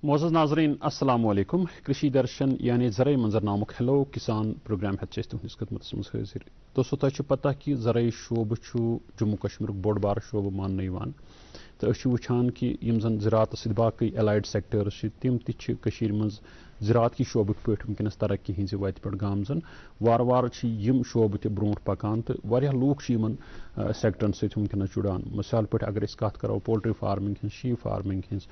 معزز ناظرین السلام علیکم کشی درشن یعنی زرعی منظرنامک ہیلو کسان پروگرام ہتھ تہندس خدمت مز حاضر دوستو تہ پتہ کہ زرعی شعبہ جموں کشمیر بوڑ بار شعبہ ماننے تو وچان کہ یم زن زراعت ست باقی الائڈ سیکٹرز تم تہ مز زراعت کی شعبہ پہ ونکس ترقی ہز وتہ پہ گامزن وار وار یم شعبہ تہ برونٹ پکان تو واریاہ لوک یمن سیکٹرن ست ونکس جڑان مثال پہ اگر کت کرو poultry farming his shape farming his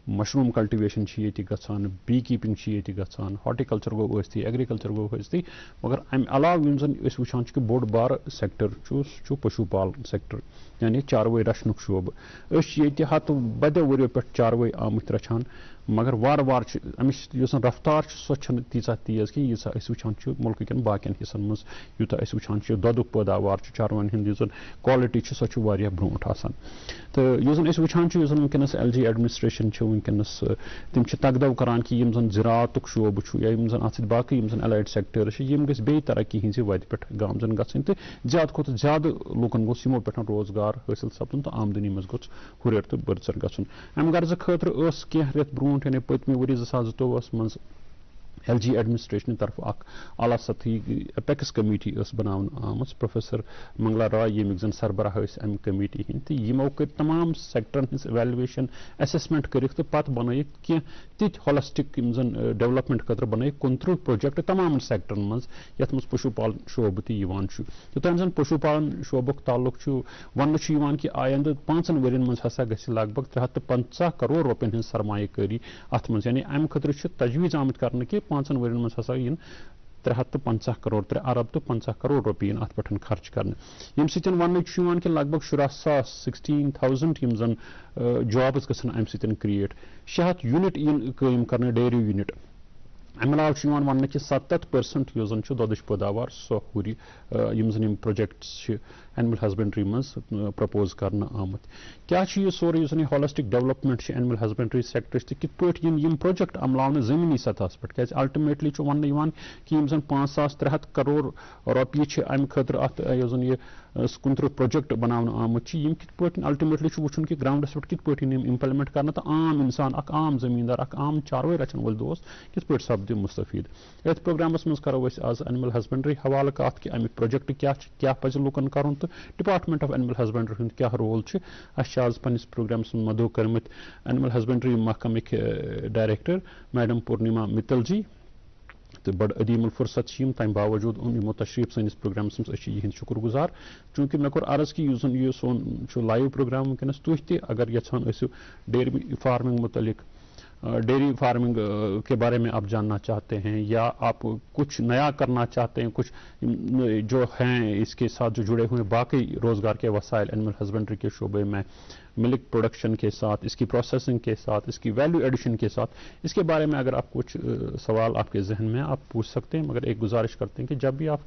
mushroom cultivation یہ گھان بی کیپنگ یہ گھان ہارٹیکلچر گو ٲسۍتٕے ایگریکلچر گو ٲسۍتٕے مگر امہ علاوہ یم زن وچان کہ بوڑ بار سیکٹر سہ پشو پالن سیکٹر یعنی چاروٲے رچھنُک شعبہ یہ ہتھ بدیو ؤریو پہ چاروٲے آمت رچھان مگر وار وار امچ یس رفتار سو تیژہ تیز کہ ییژہ وچان ملک کن باقین حصن مز یوتاہ وچان دودک پیداوار چاروین ہند یس کوالٹی سو برونٹ آسان تو یس وچان ونکس ایل جی ایڈمنسٹریشن ونکس تم تقدو کران کہ یم زن زراعتک شعبہ یا یم زن ات باقی یم زن الائڈ سیکٹرز یم گژھِ بیٚیہِ ترقی ہنز وتہِ پٮ۪ٹھ گامزن گژھٕنۍ تہٕ زیادٕ کھۄتہٕ زیادٕ لوٗکن گوٚژھ یِمو پٮ۪ٹھ روزگار حٲصِل سپدُن تہٕ آمدنی منٛز گوٚژھ ہُرٮ۪ر تہٕ بٔرژر گژھُن امہِ غرضہٕ خٲطرٕ ٲس کینٛہہ رٮ۪تھ برونٛٹھ یعنی پٔتمہِ ؤری 2022 منٛز ایل جی ایڈمنسٹریشن طرف اخ اعلیٰ سطحی اپیکس کمیٹی بناونہٕ آمٕژ پروفیسر منگلا رائے ییٚمِکۍ زن سربراہ ٲسۍ امہِ کمیٹی ہٕنٛدۍ تہٕ یِمو کٔرۍ تمام سیکٹرن ہٕنٛز ایویلویشن ایسیسمنٹ کٔرِکھ تہٕ پتہٕ بنٲیِکھ کینٛہہ تِتھۍ ہولسٹک یِم زن ڈیولپمنٹ خٲطرٕ بنٲیِکھ 29 پروجیکٹ تمام سیکٹرن منٛز یتھ منٛز پشو پالن شعبہٕ تہِ یِوان چھُ یوٚتام زن پشو پالن شعبُک تعلق چھُ وننہٕ چھُ یِوان کہ آیندٕ 5 ؤرین منٛز ہسا گژھِ لگ بگ 350 کرور رۄپین ہٕنٛز سرمایہ کٲری اتھ منٛز یعنی امہِ خٲطرٕ چھُ تجویٖز آمُت کرنہٕ کہ 5 ؤرین منٛز ہسا ین 350 کرور 3 ارب تہٕ 50 کرور رۄپیہِ اتھ پٮ۪ٹھ خرچ کرنہٕ ییٚمہِ سۭتۍ وننہٕ چھُ یِوان کہ لگ بگ 16,000 یم زن جابس گژھن امہِ سۭتۍ کریٹ 600 یونٹ ین قٲیم کرنہٕ ڈیری یونٹ امہ علاوہ چھُ یِوان وننہٕ کہ 70% یُس زن چھُ دۄدٕچ پٲداوار سۄ ہُرِ یم زن یم پروجیکٹس چھِ اینیمل ہسبنڈری منٛز پرپوز کرنہٕ آمٕتۍ کیاہ چھُ یہِ سورُے یُس زن یہِ ہولسٹک ڈیولپمنٹ چھِ اینیمل ہسبنڈری سیکٹرس تہٕ کِتھ پٲٹھۍ یم پروجیکٹ عملاونہٕ زمینی سطحس پٮ۪ٹھ کیازِ الٹیمیٹلی چھُ وننہٕ یِوان کہ یم زن 5,300 کرور رۄپیہِ چھِ امہِ خٲطرٕ اتھ یُس زن یہِ 29 پروجیکٹ بناونہٕ آمٕتۍ چھِ یم کِتھ پٲٹھۍ الٹیمیٹلی چھُ وٕچھُن کہ گراؤنڈس پٮ۪ٹھ کِتھ پٲٹھۍ یم امپلمنٹ کرنہٕ تہٕ عام انسان اکھ عام زمیندار اکھ عام چاروٲے رچھن وول دوست کِتھ پٲٹھۍ سپدِ مستفید یتھ پروگرامس منٛز کرو أسۍ آز اینیمل ہسبنڈری حوالہٕ کتھ کہ امیُک پروجیکٹ کیاہ پزِ لوٗکن کرُن تہٕ ڈپارٹمنٹ آف اینیمل ہسبنڈری ہُنٛد کیاہ رول چھُ اسہِ چھِ آز پننس پروگرامس منٛز مدعو کٔرمٕتۍ اینیمل ہسبنڈری محکمٕکۍ ڈائریکٹر میڈم پورنیما متل جی تو بڑ عدیم الفرصت تمہ باوجود یمو تشریف سٲنِس پروگرامس منٛز أسۍ یِہنٛدۍ شکر گزار چوٗنٛکہِ مےٚ کوٚر عرض کہ یُس زن یہِ سون چھُ لایو پروگرام ونکیٚنس تُہۍ تہِ اگر یژھان ٲسِو ڈیری فارمنگ متعلق ڈیری فارمنگ کے بارے میں آپ جاننا چاہتے ہیں یا آپ کچھ نیا کرنا چاہتے ہیں کچھ جو ہیں اس کے ساتھ جو جڑے ہوئے باقی روزگار کے وسائل اینیمل ہسبنڈری کے شعبے میں ملک پروڈکشن کے ساتھ اس کی پروسیسنگ کے ساتھ اس کی ویلیو ایڈیشن کے ساتھ اس کے بارے میں اگر آپ کچھ سوال آپ کے ذہن میں آپ پوچھ سکتے ہیں مگر ایک گزارش کرتے ہیں کہ جب بھی آپ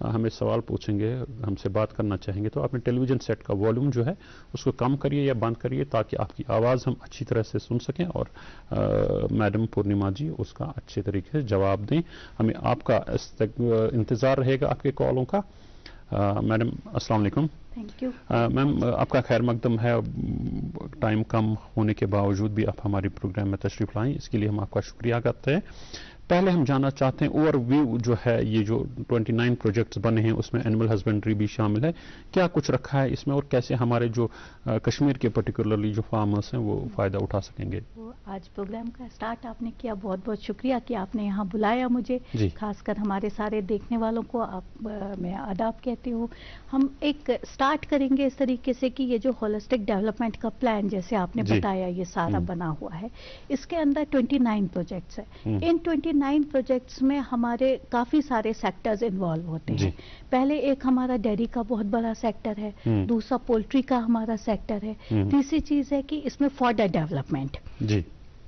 ہمیں سوال پوچھیں گے ہم سے بات کرنا چاہیں گے تو اپنے ٹیلی ویژن سیٹ کا والیوم جو ہے اس کو کم کریے یا بند کریے تاکہ آپ کی آواز ہم اچھی طرح سے سن سکیں اور میڈم پورنیما جی اس کا اچھے طریقے سے جواب دیں ہمیں آپ کا انتظار رہے گا آپ کے کالوں کا میڈم السلام علیکم تھینک یو میم آپ کا خیر مقدم ہے ٹائم کم ہونے کے باوجود بھی آپ ہمارے پروگرام میں تشریف لائیں اس کے لیے ہم آپ کا شکریہ کرتے ہیں پہلے ہم جاننا چاہتے ہیں اوور ویو جو ہے یہ جو 29 پروجیکٹس بنے ہیں اس میں اینیمل ہسبنڈری بھی شامل ہے کیا کچھ رکھا ہے اس میں اور کیسے ہمارے جو کشمیر کے پرٹیکولرلی جو فارمرس ہیں وہ فائدہ اٹھا سکیں گے آج پروگرام کا سٹارٹ آپ نے کیا بہت بہت شکریہ کہ آپ نے یہاں بلایا مجھے خاص کر ہمارے سارے دیکھنے والوں کو آپ میں آداب کہتی ہوں ہم ایک سٹارٹ کریں گے اس طریقے سے کہ یہ جو ہولسٹک ڈیولپمنٹ کا پلان جیسے آپ نے بتایا یہ سارا بنا ہوا ہے اس کے اندر 29 پروجیکٹس ہیں ان 29 پروجیکٹس میں ہمارے کافی سارے سیکٹرز انوالو ہوتے ہیں پہلے ایک ہمارا ڈیری کا بہت بڑا سیکٹر ہے دوسرا پولٹری کا ہمارا سیکٹر ہے تیسری چیز ہے کہ اس میں فوڈر ڈیولپمنٹ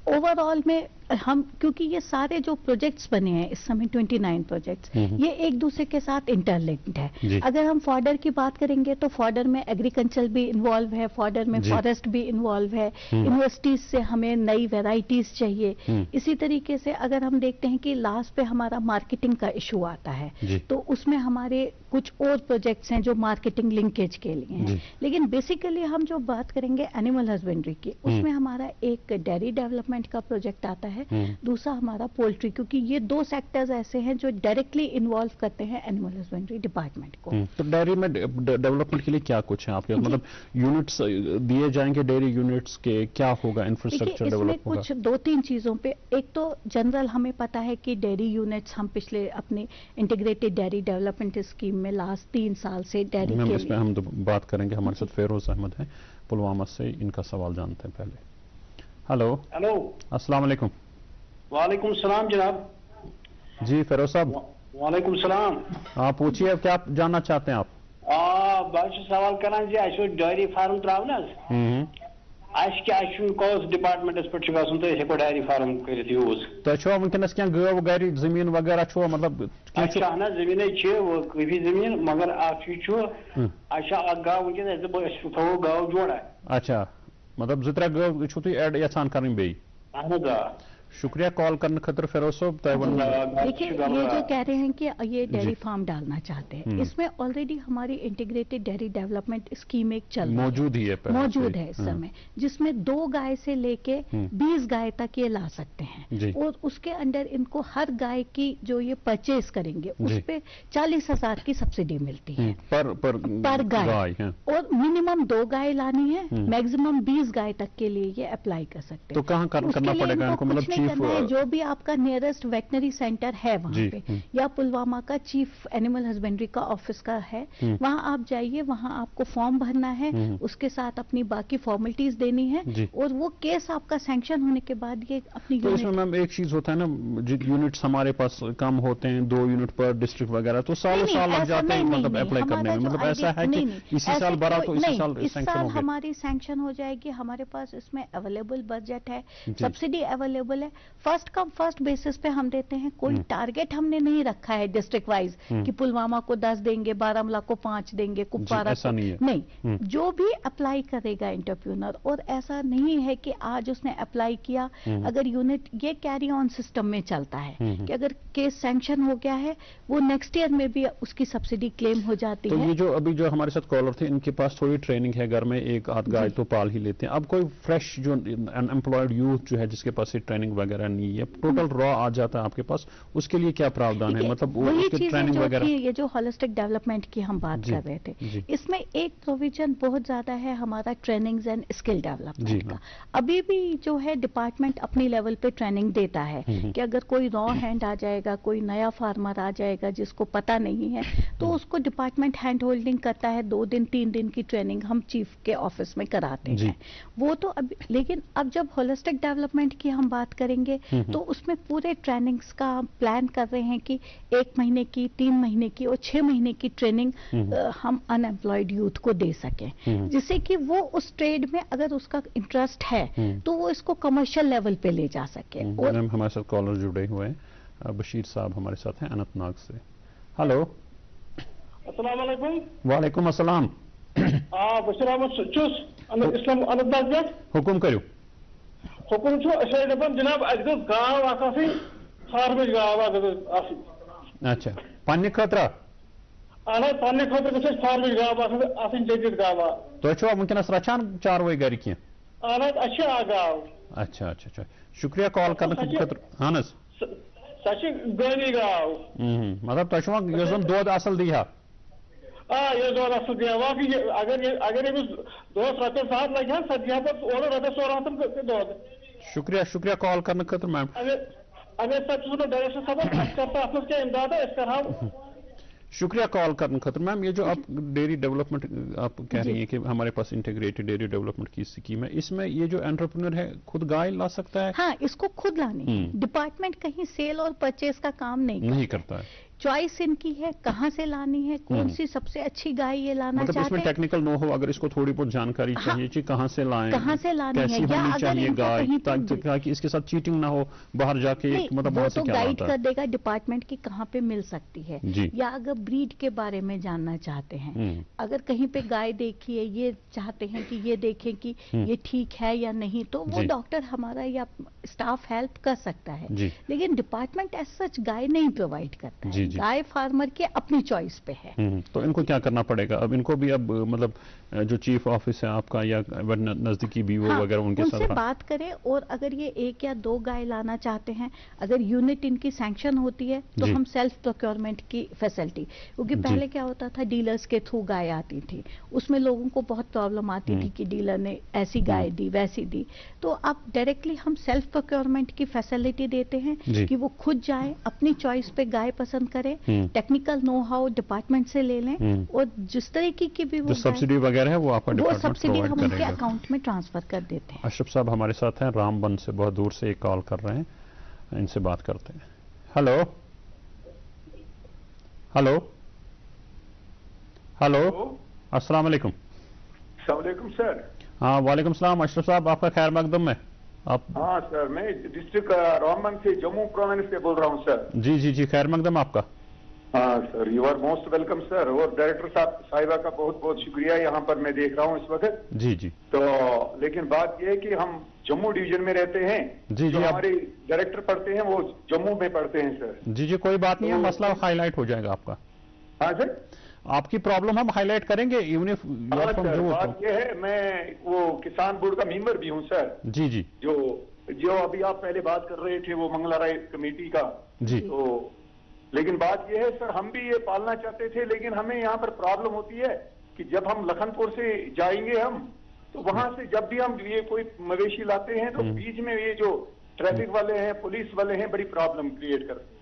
اوور آل میں हम क्योंकि ये सारे जो प्रोजेक्ट्स बने हैं इस समय 29 प्रोजेक्ट्स, ये एक दूसरे के साथ इंटरलिंक्ड है। अगर हम फॉडर की बात करेंगे तो फॉडर में एग्रीकल्चर भी इन्वॉल्व है, फॉडर में फॉरेस्ट भी इन्वॉल्व है, यूनिवर्सिटीज से हमें नई वेराइटीज चाहिए। इसी तरीके से अगर हम देखते हैं कि लास्ट पे हमारा मार्केटिंग का इशू आता है तो उसमें हमारे कुछ और प्रोजेक्ट्स हैं जो मार्केटिंग लिंकेज के लिए हैं। लेकिन बेसिकली हम जो बात करेंगे एनिमल हस्बेंड्री की, उसमें हमारा एक डेयरी डेवलपमेंट का प्रोजेक्ट आता है, दूसरा हमारा पोल्ट्री, क्योंकि ये दो सेक्टर्स ऐसे हैं जो डायरेक्टली इन्वॉल्व करते हैं एनिमल हस्बेंड्री डिपार्टमेंट को। तो डेयरी में डेवलपमेंट के लिए क्या कुछ है आपके, मतलब यूनिट्स दिए जाएंगे डेयरी यूनिट्स के, क्या होगा इंफ्रास्ट्रक्चर डेवलप होगा? कुछ 2-3 चीजों पे, एक तो जनरल हमें पता है कि डेयरी यूनिट्स हम पिछले अपने इंटीग्रेटेड डेयरी डेवलपमेंट स्कीम में लास्ट 3 साल से डेयरी के इस पे हम बात करेंगे। हमारे साथ फेरोज अहमद है पुलवामा से, इनका सवाल जानते हैं पहले। हेलो अस्सलाम वालेकुम। वालेकुम सलाम जनाब। जी फेरोज साहब। वालेकुम सलाम। आप पूछिए, अब क्या जानना चाहते हैं आप? बस सवाल करान जी अस डेयरी फार्म त्रावन कौस डिपार्टमेंटस पे गो डेयरी फार्म कर यूज तुम वनकस क्या गव गर जमीन वगैरह मतलब जमीन काफी जमीन मगर गाव वनकस थो गाव जोड़ा। अच्छा, मतलब 2-3 गव छो तुम एड यछान करनी बे? शुक्रिया कॉल करने खतर फेरोज साहब। देखिए ये जो कह रहे हैं कि ये डेयरी फार्म डालना चाहते हैं, इसमें ऑलरेडी हमारी इंटीग्रेटेड डेयरी डेवलपमेंट स्कीम एक चल मौजूद है इस समय, जिसमें 2 गाय से लेके 20 गाय तक ये ला सकते हैं, और उसके अंडर इनको हर गाय की जो ये परचेज करेंगे उस पे 40,000 की सब्सिडी मिलती है पर गाय, और मिनिमम 2 गाय लानी है, मैक्सिमम 20 गाय तक के लिए ये अप्लाई कर सकते हैं। तो कहाँ करना पड़ेगा इनको? मतलब जो भी आपका नियरेस्ट वेटनरी सेंटर है वहां पे, या पुलवामा का चीफ एनिमल हस्बेंड्री का ऑफिस का है, वहां आप जाइए, वहां आपको फॉर्म भरना है, उसके साथ अपनी बाकी फॉर्मेलिटीज देनी है, और वो केस आपका सैंक्शन होने के बाद ये अपनी तो इसमें मैम एक चीज होता है ना, यूनिट्स हमारे पास कम होते हैं, 2 यूनिट पर डिस्ट्रिक्ट वगैरह, तो सालों साल लग जाते हैं मतलब अप्लाई करने में। मतलब ऐसा है कि इसी साल भरा तो इसी साल सैंक्शन हो गया? हमारी सैंक्शन हो जाएगी। हमारे पास इसमें अवेलेबल बजट है, सब्सिडी अवेलेबल है, फर्स्ट कम फर्स्ट बेसिस पे हम देते हैं। कोई टारगेट हमने नहीं रखा है डिस्ट्रिक्ट वाइज कि पुलवामा को 10 देंगे, बारामूला को 5 देंगे, कुपवारा को नहीं। जो भी अप्लाई करेगा एंटरप्रेन्योर, और ऐसा नहीं है कि आज उसने अप्लाई किया, अगर यूनिट ये कैरी ऑन सिस्टम में चलता है कि अगर केस सैंक्शन हो गया है वो नेक्स्ट ईयर में भी उसकी सब्सिडी क्लेम हो जाती है। तो ये जो अभी जो हमारे साथ कॉलर थे, इनके पास थोड़ी ट्रेनिंग है, घर में एक आध गाय तो पाल ही लेते हैं। अब कोई फ्रेश जो अनएम्प्लॉयड यूथ जो है जिसके पास ट्रेनिंग वगैरह नहीं है, टोटल रॉ आ जाता है आपके पास, उसके लिए क्या प्रावधान है? मतलब उसकी ट्रेनिंग वगैरह? ये जो होलिस्टिक डेवलपमेंट की हम बात कर रहे थे, इसमें एक प्रोविजन बहुत ज्यादा है हमारा ट्रेनिंग्स एंड स्किल डेवलपमेंट का। अभी भी जो है डिपार्टमेंट अपनी लेवल पे ट्रेनिंग देता है कि अगर कोई रॉ हैंड आ जाएगा, कोई नया फार्मर आ जाएगा जिसको पता नहीं है, तो उसको डिपार्टमेंट हैंड होल्डिंग करता है। 2 दिन 3 दिन की ट्रेनिंग हम चीफ के ऑफिस में कराते हैं। वो तो अब, लेकिन अब जब होलिस्टिक डेवलपमेंट की हम बात करेंगे तो उसमें पूरे ट्रेनिंग्स का प्लान कर रहे हैं कि 1 महीने की, 3 महीने की और 6 महीने की ट्रेनिंग हम अनएम्प्लॉयड यूथ को दे सकें, जिससे कि वो उस ट्रेड में अगर उसका इंटरेस्ट है तो वो इसको कमर्शियल लेवल पे ले जा सके। और हमारे साथ कॉलर जुड़े हुए हैं, बशीर साहब हमारे साथ हैं अनंतनाग से। हेलो अस्सलाम वालेकुम। वालेकुम अस्सलाम। बशीर अहमद चुस इस्लाम अनंतनाग पे हुकुम करो। हुकुम दपान जनाब गाँव फार्मच गाँव। अच्छा, पन्ने खतरा? पन्ने खतर गो फार्मच गाँव जदीद गाँव। तुम वनकस रचान चारवे गर की? गाँव। अच्छा अच्छा अच्छा, शुक्रिया कॉल करने खतर। हाँ गनी गाँव। मतलब तुम दोद असल दी? ये दोद असल दिया बाकी अगर दोस्त रपे 7 लगे सह दिया और रपे 16 दोद। शुक्रिया शुक्रिया कॉल करने खतर मैम। अगर सर डायरेक्टर साहब क्या इमदाद है शुक्रिया कॉल करने खतर। मैम ये जो आप डेयरी डेवलपमेंट आप कह रही हैं कि हमारे पास इंटीग्रेटेड डेयरी डेवलपमेंट की स्कीम है, इसमें ये जो एंटरप्रेन्योर है खुद गाय ला सकता है? हाँ, इसको खुद लानी है। डिपार्टमेंट कहीं सेल और परचेज का काम नहीं करता है। चॉइस इनकी है कहाँ से लानी है, कौन सी सबसे अच्छी गाय ये लाना मतलब चाहते हैं। इसमें टेक्निकल नो हो, अगर इसको थोड़ी बहुत जानकारी चाहिए कि कहाँ से लाएं, कहाँ से लानी है, कैसी होनी चाहिए गाय, ताकि इसके साथ चीटिंग ना हो, बाहर जाके मतलब वहां से क्या गाइड कर देगा डिपार्टमेंट की कहाँ पे मिल सकती है, या अगर ब्रीड के बारे में जानना चाहते हैं, अगर कहीं पे गाय देखी है, ये चाहते हैं कि ये देखें कि ये ठीक है या नहीं, तो वो डॉक्टर हमारा या स्टाफ हेल्प कर सकता है। लेकिन डिपार्टमेंट एज सच गाय नहीं प्रोवाइड करता है, गाय फार्मर के अपनी चॉइस पे है। तो इनको क्या करना पड़ेगा अब? इनको भी अब मतलब जो चीफ ऑफिस है आपका या नजदीकी बीओ वगैरह उनके साथ बात करें, और अगर ये 1 या 2 गाय लाना चाहते हैं, अगर यूनिट इनकी सैंक्शन होती है तो हम सेल्फ प्रोक्योरमेंट की फैसिलिटी, क्योंकि पहले क्या होता था डीलर्स के थ्रू गाय आती थी, उसमें लोगों को बहुत प्रॉब्लम आती थी कि डीलर ने ऐसी गाय दी वैसी दी, तो अब डायरेक्टली हम सेल्फ प्रोक्योरमेंट की फैसिलिटी देते हैं कि वो खुद जाए अपनी चॉइस पे गाय पसंद करें, टेक्निकल नो हाउ डिपार्टमेंट से ले लें, और जिस तरीके की भी वो सब्सिडी वगैरह है वो आपका डिपार्टमेंट सब्सिडी हम उनके अकाउंट में ट्रांसफर कर देते हैं। अशरफ साहब हमारे साथ हैं, रामबन से बहुत दूर से एक कॉल कर रहे हैं, इनसे बात करते हैं। हेलो हेलो हेलो, अस्सलाम वालेकुम। अस्सलाम वालेकुम सर। हाँ वालेकुम सलाम। अशरफ साहब आपका खैर मकदम है आप? हाँ सर, मैं डिस्ट्रिक्ट रामबन से जम्मू प्रोविंस से बोल रहा हूँ सर। जी जी जी, खैर मकदम आपका। हाँ sir, you are most welcome sir, और डायरेक्टर साहिबा का बहुत बहुत शुक्रिया, यहाँ पर मैं देख रहा हूँ इस वक्त। जी जी। तो लेकिन बात यह है कि हम जम्मू डिवीजन में रहते हैं, जी जी, हमारे डायरेक्टर पढ़ते हैं वो जम्मू में पढ़ते हैं सर। जी जी, कोई बात नहीं है, मसला हाईलाइट हो जाएगा आपका। हाँ सर, आपकी प्रॉब्लम हम हाईलाइट करेंगे। बात यह है, मैं वो किसान बोर्ड का मेंबर भी हूँ सर। जी जी, जो अभी आप पहले बात कर रहे थे वो मंगला राय कमेटी का। जी। तो लेकिन बात यह है सर, हम भी ये पालना चाहते थे, लेकिन हमें यहाँ पर प्रॉब्लम होती है कि जब हम लखनपुर से जाएंगे हम, तो वहां से जब भी हम ये कोई मवेशी लाते हैं तो बीच में ये जो ट्रैफिक वाले हैं, पुलिस वाले हैं, बड़ी प्रॉब्लम क्रिएट करते हैं।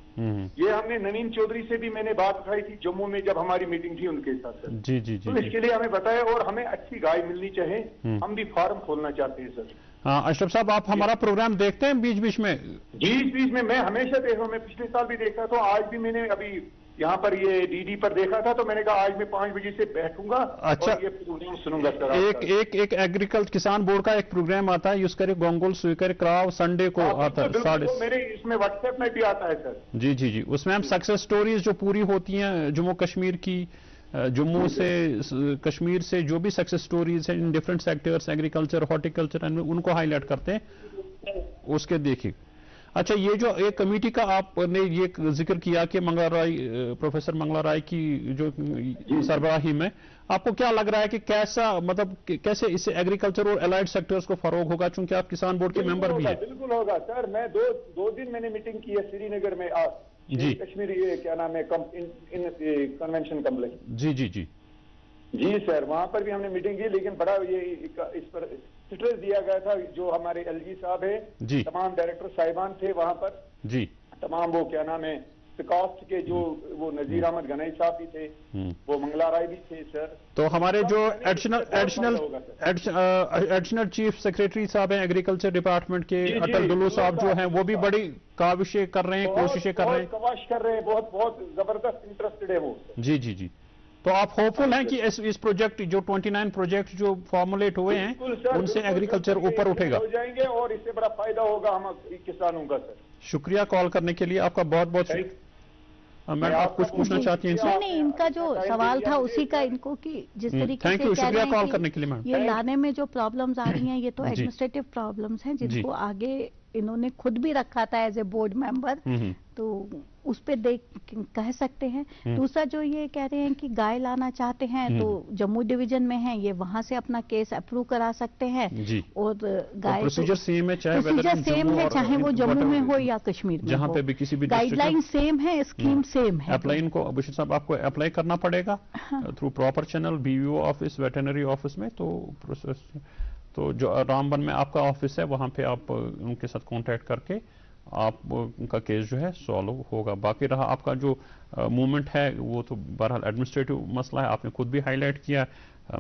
ये हमने नवीन चौधरी से भी मैंने बात उठाई थी जम्मू में जब हमारी मीटिंग थी उनके साथ सर। जी जी जी, तो इसके लिए हमें बताया, और हमें अच्छी गाय मिलनी चाहिए, हम भी फार्म खोलना चाहते हैं सर। हाँ अशरफ साहब, आप हमारा प्रोग्राम देखते हैं बीच बीच में? बीच बीच में मैं हमेशा देख रहा हूँ, मैं पिछले साल भी देखा, तो आज भी मैंने अभी यहाँ पर ये डीडी पर देखा था, तो मैंने कहा आज मैं 5 बजे से बैठूंगा। अच्छा, और ये प्रोग्राम सुनूंगा सर। एक एग्रीकल्चर किसान बोर्ड का एक प्रोग्राम आता है, यूसकर गोंगुल स्वीकर क्राव, संडे को आता है, मेरे इसमें व्हाट्सएप में भी आता है सर। जी जी जी, उसमें हम सक्सेस स्टोरीज जो पूरी होती हैं जम्मू कश्मीर की, जम्मू से कश्मीर से जो भी सक्सेस स्टोरीज हैं in different sectors, agriculture, horticulture, उनको हाईलाइट करते हैं, उसके देखिए। अच्छा, ये जो एक कमेटी का आपने ये जिक्र किया कि मंगला राय, प्रोफेसर मंगला राय की जो सरबराही में, आपको क्या लग रहा है कि कैसा, मतलब कैसे इससे एग्रीकल्चर और एलाइड सेक्टर्स को फरोग होगा, चूंकि आप किसान बोर्ड के मेंबर भी हैं? बिल्कुल होगा सर। मैं दो दिन मैंने मीटिंग की है श्रीनगर में, जी, कश्मीरी क्या नाम है, कन्वेंशन कम्प्लेक्स। जी जी जी जी सर, वहां पर भी हमने मीटिंग की, लेकिन बड़ा ये इस पर स्ट्रेस दिया गया था। जो हमारे एलजी साहब है, तमाम डायरेक्टर साहिबान थे वहां पर जी, तमाम वो क्या नाम है कास्ट के, जो वो नजीर अहमद गनई साहब भी थे, वो मंगला राय भी थे सर। तो हमारे जो एडिशनल चीफ सेक्रेटरी साहब हैं एग्रीकल्चर डिपार्टमेंट के, अटल डुल्लू साहब जो हैं, वो भी बड़ी काविशें कर रहे हैं, कोशिशें कर रहे हैं, कवाश कर रहे हैं, बहुत बहुत जबरदस्त इंटरेस्टेड है वो। जी जी जी। तो आप होपफुल हैं कि इस प्रोजेक्ट जो 29 प्रोजेक्ट जो फॉर्मुलेट हुए हैं उनसे एग्रीकल्चर ऊपर उठेगा, हो जाएंगे, और इससे बड़ा फायदा होगा हम किसानों का सर। शुक्रिया कॉल करने के लिए आपका, बहुत बहुत। मैडम आप कुछ पूछना चाहती हैं? नहीं, इनका जो सवाल था उसी का इनको, कि जिस तरीके से शुक्रिया कॉल करने के लिए मैडम। ये लाने में जो प्रॉब्लम्स आ रही हैं, ये तो एडमिनिस्ट्रेटिव प्रॉब्लम्स हैं, जिनको आगे इन्होंने खुद भी रखा था एज ए बोर्ड मेंबर, तो उस पे कह सकते हैं। दूसरा जो ये कह रहे हैं कि गाय लाना चाहते हैं, तो जम्मू डिवीजन में है, ये वहां से अपना केस अप्रूव करा सकते हैं, और गाय प्रोसीजर सेम है, चाहे वो जम्मू में हो या कश्मीर में, जहां पे भी किसी भी गाइडलाइन सेम है, स्कीम सेम है। अप्लाई इनको बशीर साहब आपको अप्लाई करना पड़ेगा through proper channel, BVO office, veterinary office में। तो प्रोसेस, तो जो रामबन में आपका ऑफिस है वहां पे आप उनके साथ कांटेक्ट करके आप उनका केस जो है सॉल्व होगा। बाकी रहा आपका जो मूवमेंट है, वो तो बहरहाल एडमिनिस्ट्रेटिव मसला है, आपने खुद भी हाईलाइट किया।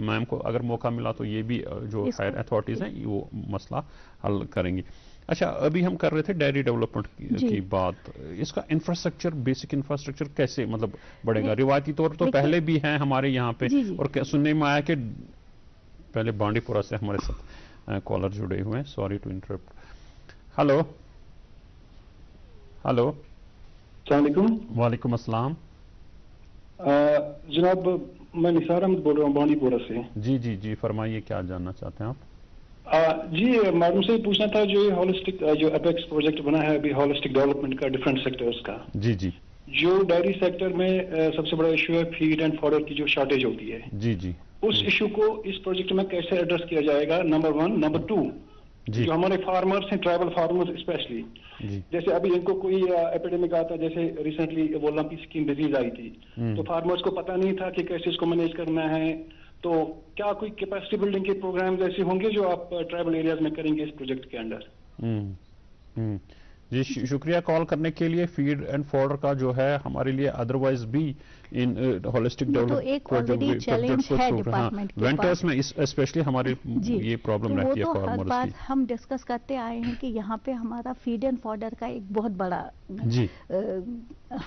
मैम को अगर मौका मिला तो ये भी जो हायर अथॉरिटीज हैं वो मसला हल करेंगी। اچھا ابھی ہم کر رہے تھے ڈیری ڈیولپمنٹ کی بات، اس کا انفراسٹرکچر، بیسک انفراسٹرکچر کیسے مطلب بڑھے گا؟ روایتی طور تو پہلے بھی ہیں ہمارے یہاں پہ، اور سننے میں آیا کہ پہلے بانڈی پورہ سے ہمارے ساتھ کالر جڑے ہوئے ہیں، sorry to interrupt. Hello hello, السلام علیکم۔ وعلیکم السلام جناب، میں نثار احمد بول رہا ہوں بانڈی پورہ سے۔ جی جی جی، فرمائیے کیا جاننا چاہتے ہیں آپ؟ جی میڈم سے پوچھنا تھا، جو یہ ہولسٹک جو اپیکس پروجیکٹ بنا ہے ابھی ہولسٹک ڈیولپمنٹ کا ڈفرینٹ سیکٹرز کا، جی جی، جو ڈائری سیکٹر میں سب سے بڑا ایشو ہے فیڈ اینڈ فوڈر کی جو شارٹیج ہوتی ہے، جی جی، اس ایشو کو اس پروجیکٹ میں کیسے ایڈریس کیا جائے گا؟ نمبر 1۔ نمبر 2، جو ہمارے فارمرز ہیں، ٹرائبل فارمرز اسپیشلی، جیسے ابھی ان کو کوئی ایپیڈیمک آتا، جیسے ریسنٹلی لمپی سکن ڈیزیز آئی تھی، تو فارمرز کو پتہ نہیں تھا کہ کیسے اس کو مینیج کرنا ہے، تو کیا کوئی کیپیسٹی بلڈنگ کے پروگرامز ایسے ہوں گے جو آپ ٹرائبل ایریاز میں کریں گے اس پروجیکٹ کے انڈر؟ جی شکریہ کال کرنے کے لیے۔ فیڈ اینڈ فوڈر کا جو ہے ہمارے لیے ادروائز بھی ان ہولسٹک ڈیولپمنٹ ونٹرز میں اسپیشلی ہمارے یہ پرابلم رہتی ہے فارمرز کی۔ ہر بات ہم ڈسکس کرتے آئے ہیں کہ یہاں پہ ہمارا فیڈ اینڈ فوڈر کا ایک بہت بڑا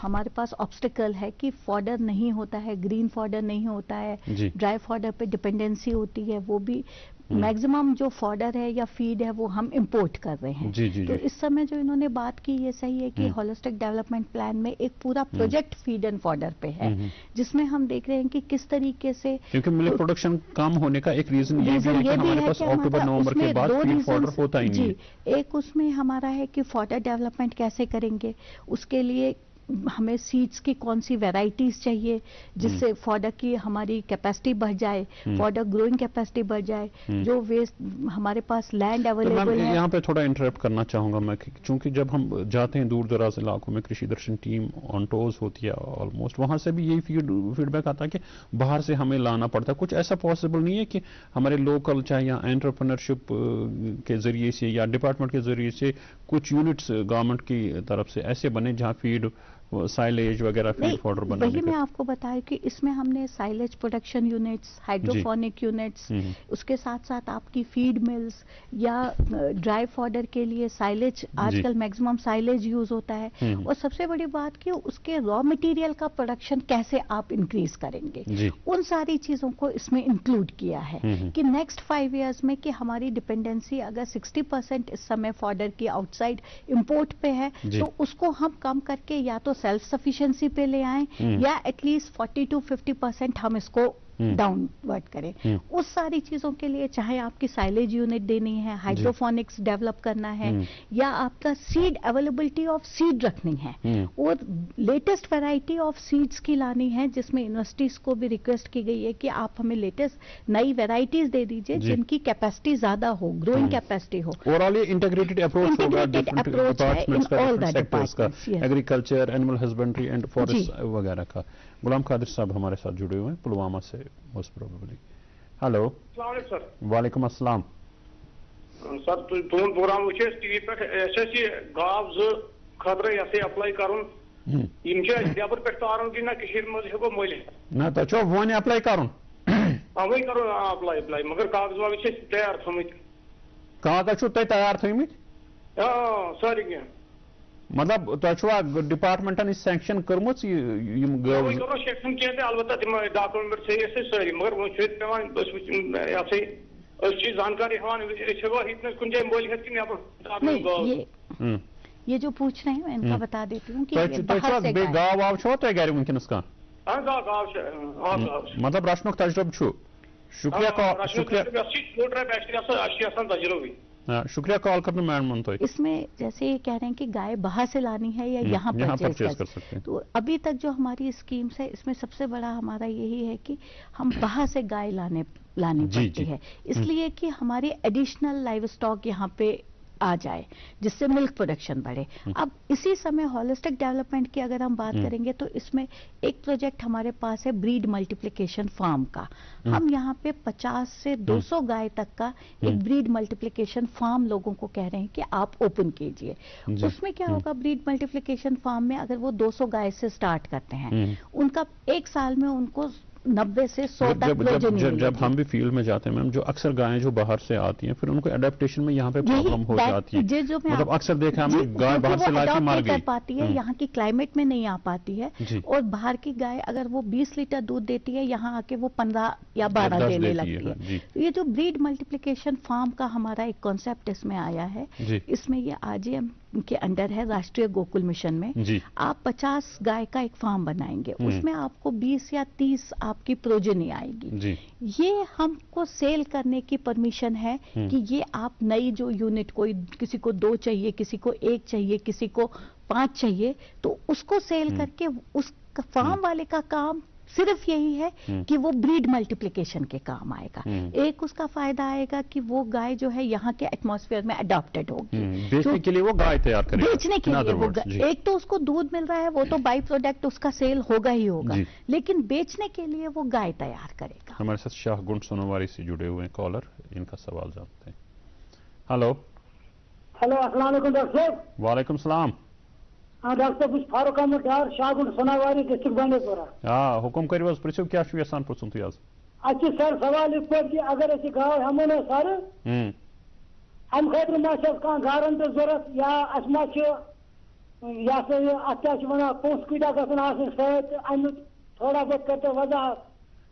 ہمارے پاس آبسٹیکل ہے کہ فوڈر نہیں ہوتا ہے، گرین فوڈر نہیں ہوتا ہے، ڈرائی فوڈر پہ ڈپینڈنسی ہوتی ہے، وہ بھی میکسیمم جو فوڈر ہے یا فیڈ ہے وہ ہم امپورٹ کر رہے ہیں۔ تو اس سمے جو انہوں نے بات کی یہ صحیح ہے کہ ہولسٹک ڈیولپمنٹ پلان میں ایک پورا پروجیکٹ فیڈ اینڈ فوڈر پہ ہے، جس میں ہم دیکھ رہے ہیں کہ کس طریقے سے، کیونکہ ملک پروڈکشن کم ہونے کا ایک ریزن یہ بھی ہے کہ ہمارے پاس اکتوبر نومبر کے بعد فیڈ فوڈر ہوتا ہی نہیں ہے۔ ایک اس میں ہمارا ہے کہ فوڈر ڈیولپمنٹ کیسے کریں گے، اس کے لیے ہمیں سیڈز کی کون سی ویرائٹیز چاہیے جس سے فوڈر کی ہماری کیپیسٹی بڑھ جائے، فوڈر گروئنگ کیپیسٹی بڑھ جائے، جو ویسٹ ہمارے پاس لینڈ اویلیبل ہے۔ یہاں پہ تھوڑا انٹرپٹ کرنا چاہوں گا میں، چونکہ جب ہم جاتے ہیں دور دراز علاقوں میں، کرشی درشن ٹیم آن ٹوز ہوتی ہے آلموسٹ، وہاں سے بھی یہی فیڈ بیک آتا ہے کہ باہر سے ہمیں لانا پڑتا ہے۔ کچھ ایسا پاسبل نہیں ہے کہ ہمارے لوکل چاہے یا انٹرپرنرشپ کے ذریعے سے یا ڈپارٹمنٹ کے ذریعے سے کچھ یونٹس گورنمنٹ کی طرف سے ایسے بنے جہاں فیڈ سائلیج وغیرہ فیڈ فوڈر بنانے وہی میں آپ کو بتایا کہ اس میں ہم نے سائلیج پروڈکشن یونٹس، ہائیڈروفونک یونٹس، اس کے ساتھ ساتھ آپ کی فیڈ ملز یا ڈرائی فوڈر کے لیے سائلیج، آج کل میکسیمم سائلیج یوز ہوتا ہے، اور سب سے بڑی بات کہ اس کے را مٹیریل کا پروڈکشن کیسے آپ انکریز کریں گے، ان ساری چیزوں کو اس میں انکلوڈ کیا ہے کہ نیکسٹ 5 ایئرز میں کہ ہماری ڈپینڈنسی اگر 60% اس سمے فوڈر کی آؤٹ سائڈ امپورٹ پہ ہے تو اس کو ہم کم کر کے یا تو سیلف سفیشنسی پہ لے آئیں یا ایٹ لیسٹ 40 to 50% ہم اس کو ڈاؤن ورڈ کریں۔ اس ساری چیزوں کے لیے چاہے آپ کی سائلیج یونٹ دینی ہے، ہائیڈروفونکس ڈیولپ کرنا ہے، یا آپ کا سیڈ اویلیبلٹی آف سیڈ رکھنی ہے اور لیٹسٹ ویرائٹی آف سیڈز کی لانی ہے، جس میں یونیورسٹیز کو بھی ریکویسٹ کی گئی ہے کہ آپ ہمیں لیٹسٹ نئی ویرائٹیز دے دیجئے جن کی کیپیسٹی زیادہ ہو، گروئنگ کیپیسٹی ہو۔ اوورآل یہ انٹیگریٹڈ اپروچ ہوگا ڈفرنٹ ڈپارٹمنٹس کا، سیکٹرز کا، agriculture, animal husbandry and forest وغیرہ کا۔ غلام قادر صاحب ہمارے ساتھ جڑے ہوئے ہیں پلوامہ سے موسٹ پروبیبلی۔ ہلو، السلام علیکم سر۔ وعلیکم السلام سر، تہذ پروگرام وچ ٹی وی پہ گاو خطرہ یہ اپلائی کرن نیبر پہ تارن کہ نہ مز ہیکو ملت، نہ تہ ون اپلائی کرن، وہی کرو اپلائی مگر کاغذ واغذ تیار تھمت، کاغذ چھو تہ تیار تھمت، ساری کینٛہہ مطلب تہ چھوا ڈپارٹمنٹن سینکشن کرمژ یم گاو سیکشن کینٛہہ تہ البتہ تم ڈاکومنٹ تھٲیِتھ سٲری، مگر وۄنۍ چھُ ییٚتہِ پیٚوان أسۍ چھِ زانکاری ہاوان أسۍ ہیٚکوا ییٚتہِ کُنہِ جایہِ مٔلۍ ہیٚتھ کِنہٕ نٮ۪بر؟ یہ جو پوچھ رہے ہیں میں ان کا بتا دیتی ہوں کہ گاو واو چھو تہ گھر ونکس کانٛہہ؟ گاو مطلب رچنُک تجربہٕ چھُ؟ شکریہ کال کرنا میڈم تو اس میں جیسے یہ کہہ رہے ہیں کہ گائے باہر سے لانی ہے یا یہاں پرچیز کر سکتے ہیں، تو ابھی تک جو ہماری اسکیمز ہے اس میں سب سے بڑا ہمارا یہی ہے کہ ہم باہر سے گائے لانی پڑتی ہے، اس لیے کہ ہماری ایڈیشنل لائیو اسٹاک یہاں پہ آ جائے جس سے ملک پروڈکشن بڑھے۔ اب اسی سمے ہولسٹک ڈیولپمنٹ کی اگر ہم بات کریں گے تو اس میں ایک پروجیکٹ ہمارے پاس ہے بریڈ ملٹیپلیکیشن فارم کا، ہم یہاں پہ 50 سے 200 گائے تک کا ایک بریڈ ملٹیپلیکیشن فارم لوگوں کو کہہ رہے ہیں کہ آپ اوپن کیجئے۔ اس میں کیا ہوگا، بریڈ ملٹیپلیکیشن فارم میں اگر وہ 200 گائے سے سٹارٹ کرتے ہیں، ان کا ایک سال میں ان کو 90 से 100 तक। जब हम भी फील्ड में जाते हैं मैम, जो अक्सर गायें जो बाहर से आती हैं फिर उनको एडेप्टेशन में यहाँ पे प्रॉब्लम हो जाती है। मतलब अक्सर देखा हमने गाय बाहर से लाके मर गई, पाती है, यहाँ की क्लाइमेट में नहीं आ पाती है, और बाहर की गाय अगर वो 20 लीटर दूध देती है, यहाँ आके वो 15 या 12 देने लगती है। तो ये जो ब्रीड मल्टीप्लिकेशन फार्म का हमारा एक कॉन्सेप्ट इसमें आया है, इसमें ये आरजीएम के अंडर है, राष्ट्रीय गोकुल मिशन में। आप 50 गाय का एक फार्म बनाएंगे, उसमें आपको 20 या 30 आपकी प्रोजेनी आएगी। ये हमको सेल करने की परमिशन है कि ये आप नई जो यूनिट, कोई किसी को 2 चाहिए, किसी को 1 चाहिए, किसी को 5 चाहिए, तो उसको सेल करके उस फार्म वाले का काम सिर्फ यही है कि वो ब्रीड मल्टीप्लिकेशन के काम आएगा। एक उसका फायदा आएगा कि वो गाय जो है यहाँ के एटमॉस्फेयर में अडॉप्टेड होगी, बेचने के लिए वो गाय तैयार करेगा, बेचने के लिए वो एक तो उसको दूध मिल रहा है, वो तो बाई प्रोडक्ट उसका सेल होगा ही होगा, लेकिन बेचने के लिए वो गाय तैयार करेगा। हमारे साथ शाहगुंड सोनोवारी से जुड़े हुए हैं कॉलर, इनका सवाल जानते हैं। हेलो अस्सलाम वालेकुम डॉक्टर साहब। वालेकुम सलाम। हाँ डॉक्टर साहब, फारूक अहमद डार, शाहगुंड सोनावारी, डिस्ट्रिक्ट बांडीपोरा। हाँ हुकुम करियो प्रिसो क्या छु यसान पुछुन तु आज? अच्छा सर, सवाल इस पर कि अगर अस गाय हमो ना सर हम खतर मा कह गारंट जरूरत, या अस मा या अत क्या वन पोस कूटा गन सत थोड़ा बहुत करते वजाहत।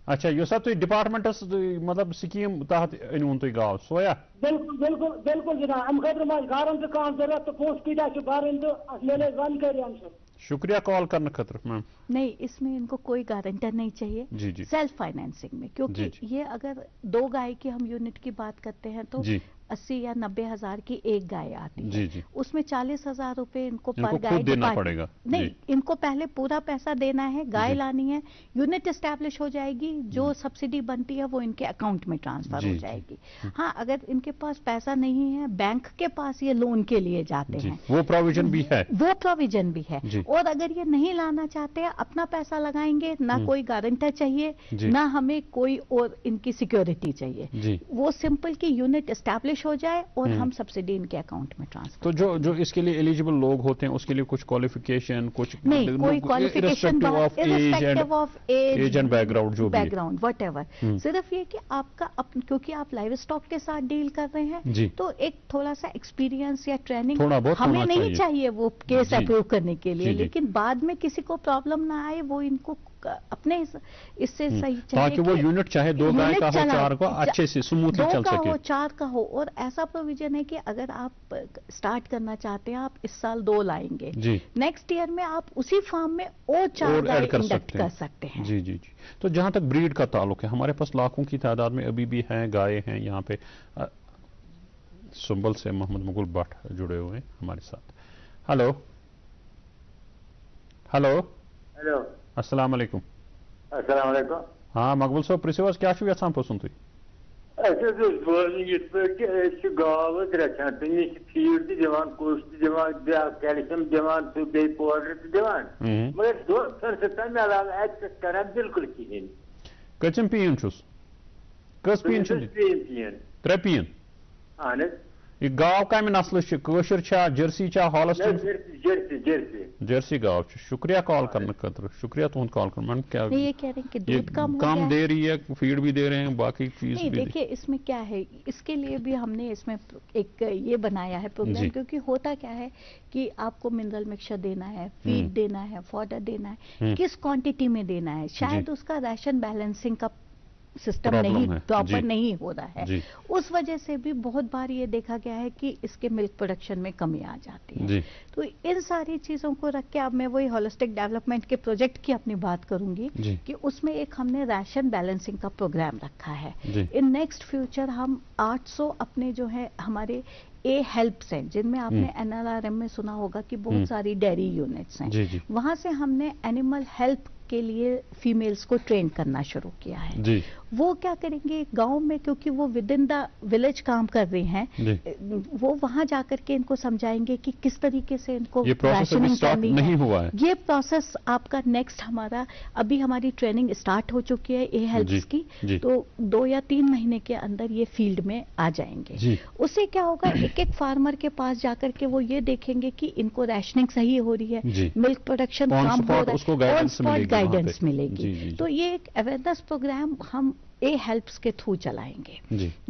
अच्छा यो सा तुम डिपार्टमेंटस मतलब स्कीम तहत अनवन तुम गाँव सोया? बिल्कुल बिल्कुल बिल्कुल जनाब, अम खतर मा गारंट कह जरूरत तो पोस कूटा भरन तो मिले जानकारी हमसे। शुक्रिया कॉल करने खतर मैम। नहीं, इसमें इनको कोई गारंटर नहीं चाहिए। जी। सेल्फ फाइनेंसिंग में, क्योंकि ये अगर 2 गाय की हम यूनिट की बात करते हैं तो 80 या 90 हजार की एक गाय आती है, उसमें 40,000 रुपए इनको पर गाय देना पड़ेगा। नहीं, इनको पहले पूरा पैसा देना है, गाय लानी है, यूनिट एस्टैब्लिश हो जाएगी, जो सब्सिडी बनती है वो इनके अकाउंट में ट्रांसफर हो जाएगी। हाँ, अगर इनके पास पैसा नहीं है, बैंक के पास ये लोन के लिए जाते हैं, वो प्रोविजन भी है, और अगर ये नहीं लाना चाहते हैं, अपना पैसा लगाएंगे, ना कोई गारंटर चाहिए, ना हमें कोई और इनकी सिक्योरिटी चाहिए, वो सिंपल की यूनिट एस्टैब्लिश हो जाए और हम सब्सिडी इनके अकाउंट में ट्रांसफर। तो जो इसके लिए एलिजिबल लोग होते हैं उसके लिए कुछ क्वालिफिकेशन, कुछ नहीं, कोई qualification irrespective of age and background, जो बैकग्राउंड व्हाटएवर, सिर्फ ये कि आपका क्योंकि आप लाइव स्टॉक के साथ डील कर रहे हैं, तो एक थोड़ा सा एक्सपीरियंस या ट्रेनिंग हमें नहीं चाहिए वो केस अप्रूव करने के लिए, लेकिन बाद में किसी को प्रॉब्लम ना आए, वो इनको अपने इससे सही चाहिए, ताकि वो यूनिट चाहे 2 गाय का हो, 4 का अच्छे से स्मूथली चल सके, 2 का हो, 4 का हो। और ऐसा प्रोविजन है कि अगर आप स्टार्ट करना चाहते हैं, आप इस साल 2 लाएंगे, नेक्स्ट ईयर में आप उसी फार्म में और 4 गाय इंडक्ट कर सकते हैं। जी। तो जहां तक ब्रीड का ताल्लुक है, हमारे पास लाखों की तादाद में अभी भी हैं गाय हैं। यहाँ पे सुंबल से मोहम्मद मुगल भट्ट जुड़े हुए हैं हमारे साथ। हेलो अस्सलाम वालेकुम। अस्सलाम वालेकुम। हाँ मकबूल साहब, प्रिंसिपल क्या छु यसान पुछुन तुम? गाव रचान तमिस फीड दिवान, कोश कैल्शियम दिवान, तो बे पाउडर दिवान, मगर तमें अलावा एक्सेस कर बिल्कुल कहें। कचम पीन कस पीन 3 पीन? अहन ये गाव कम नस्ल कशर जर्सी हॉलस्टाइन? जर्सी गाव। शुक्रिया कॉल करने खतर, शुक्रिया तुहद कॉल कर। क्या ये कह रहे हैं कि दूध कम दे रही है, फीड भी दे रहे हैं, बाकी चीज भी। देखिए इसमें क्या है, इसके लिए भी हमने इसमें एक ये बनाया है प्रोग्राम, क्योंकि होता क्या है कि आपको मिनरल मिक्सचर देना है, फीड देना है, फॉडर देना है, किस क्वांटिटी में देना है, शायद उसका राशन बैलेंसिंग का सिस्टम नहीं प्रॉपर नहीं हो रहा है, उस वजह से भी बहुत बार ये देखा गया है कि इसके मिल्क प्रोडक्शन में कमी आ जाती है। तो इन सारी चीजों को रख के अब मैं वही होलिस्टिक डेवलपमेंट के प्रोजेक्ट की अपनी बात करूंगी कि उसमें एक हमने राशन बैलेंसिंग का प्रोग्राम रखा है। इन नेक्स्ट फ्यूचर हम 800 अपने जो है हमारे हेल्प्स हैं, जिनमें आपने NRRM में सुना होगा कि बहुत सारी डेयरी यूनिट्स हैं, वहां से हमने एनिमल हेल्प के लिए फीमेल्स को ट्रेन करना शुरू किया है। वो क्या करेंगे गांव में, क्योंकि वो विद इन द विलेज काम कर रहे हैं, वो वहां जाकर के इनको समझाएंगे कि किस तरीके से इनको राशनिंग करनी नहीं हुआ है। ये प्रोसेस आपका नेक्स्ट हमारा अभी हमारी ट्रेनिंग स्टार्ट हो चुकी है ए हेल्प्स की, तो 2 या 3 महीने के अंदर ये फील्ड में आ जाएंगे। उससे क्या होगा, एक एक फार्मर के पास जाकर के वो ये देखेंगे कि इनको रैशनिंग सही हो रही है, मिल्क प्रोडक्शन काम हो रहा है, ऑन स्पॉट गाइडेंस मिलेगी। तो ये एक अवेयरनेस प्रोग्राम हम ए हेल्प्स के थ्रू चलाएंगे,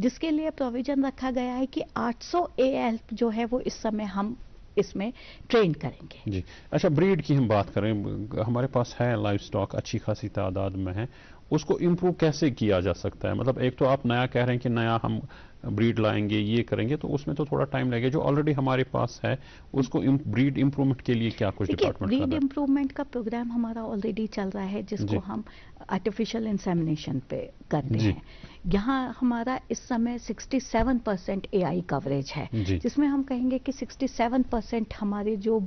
जिसके लिए प्रोविजन रखा गया है कि 800 ए हेल्प जो है वो इस समय हम इसमें ट्रेन करेंगे। जी अच्छा, ब्रीड की हम बात करें, हमारे पास है लाइव स्टॉक अच्छी खासी तादाद में है, उसको इम्प्रूव कैसे किया जा सकता है? मतलब एक तो आप नया कह रहे हैं कि नया हम ब्रीड लाएंगे, ये करेंगे, तो उसमें तो थोड़ा टाइम लगेगा। जो ऑलरेडी हमारे पास है उसको ब्रीड इम्प्रूवमेंट के लिए क्या कुछ डिपार्टमेंट ब्रीड इम्प्रूवमेंट का प्रोग्राम हमारा ऑलरेडी चल रहा है, जिसको हम आर्टिफिशियल इंसेमिनेशन पे करते हैं। यहाँ हमारा इस समय 67% AI कवरेज है, जिसमें हम कहेंगे कि 67% हमारे जो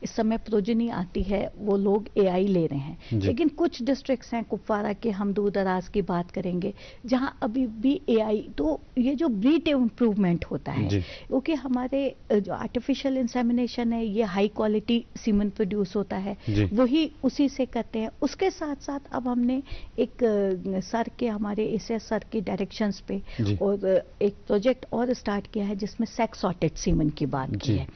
इस समय प्रोजनी आती है वो लोग AI ले रहे हैं। लेकिन कुछ डिस्ट्रिक्ट्स हैं, कुपवारा के हम दूर दराज की बात करेंगे, जहाँ अभी भी AI, तो ये जो ब्रीड इम्प्रूवमेंट होता है, क्योंकि हमारे जो आर्टिफिशियल इंसेमिनेशन है ये हाई क्वालिटी सीमन प्रोड्यूस होता है, वही उसी से करते हैं। उसके साथ साथ अब हमने एक सर के, हमारे एसएस सर की डायरेक्शंस पे और एक प्रोजेक्ट और स्टार्ट किया है जिसमें सेक्स सॉर्टेड सीमन की बात की है।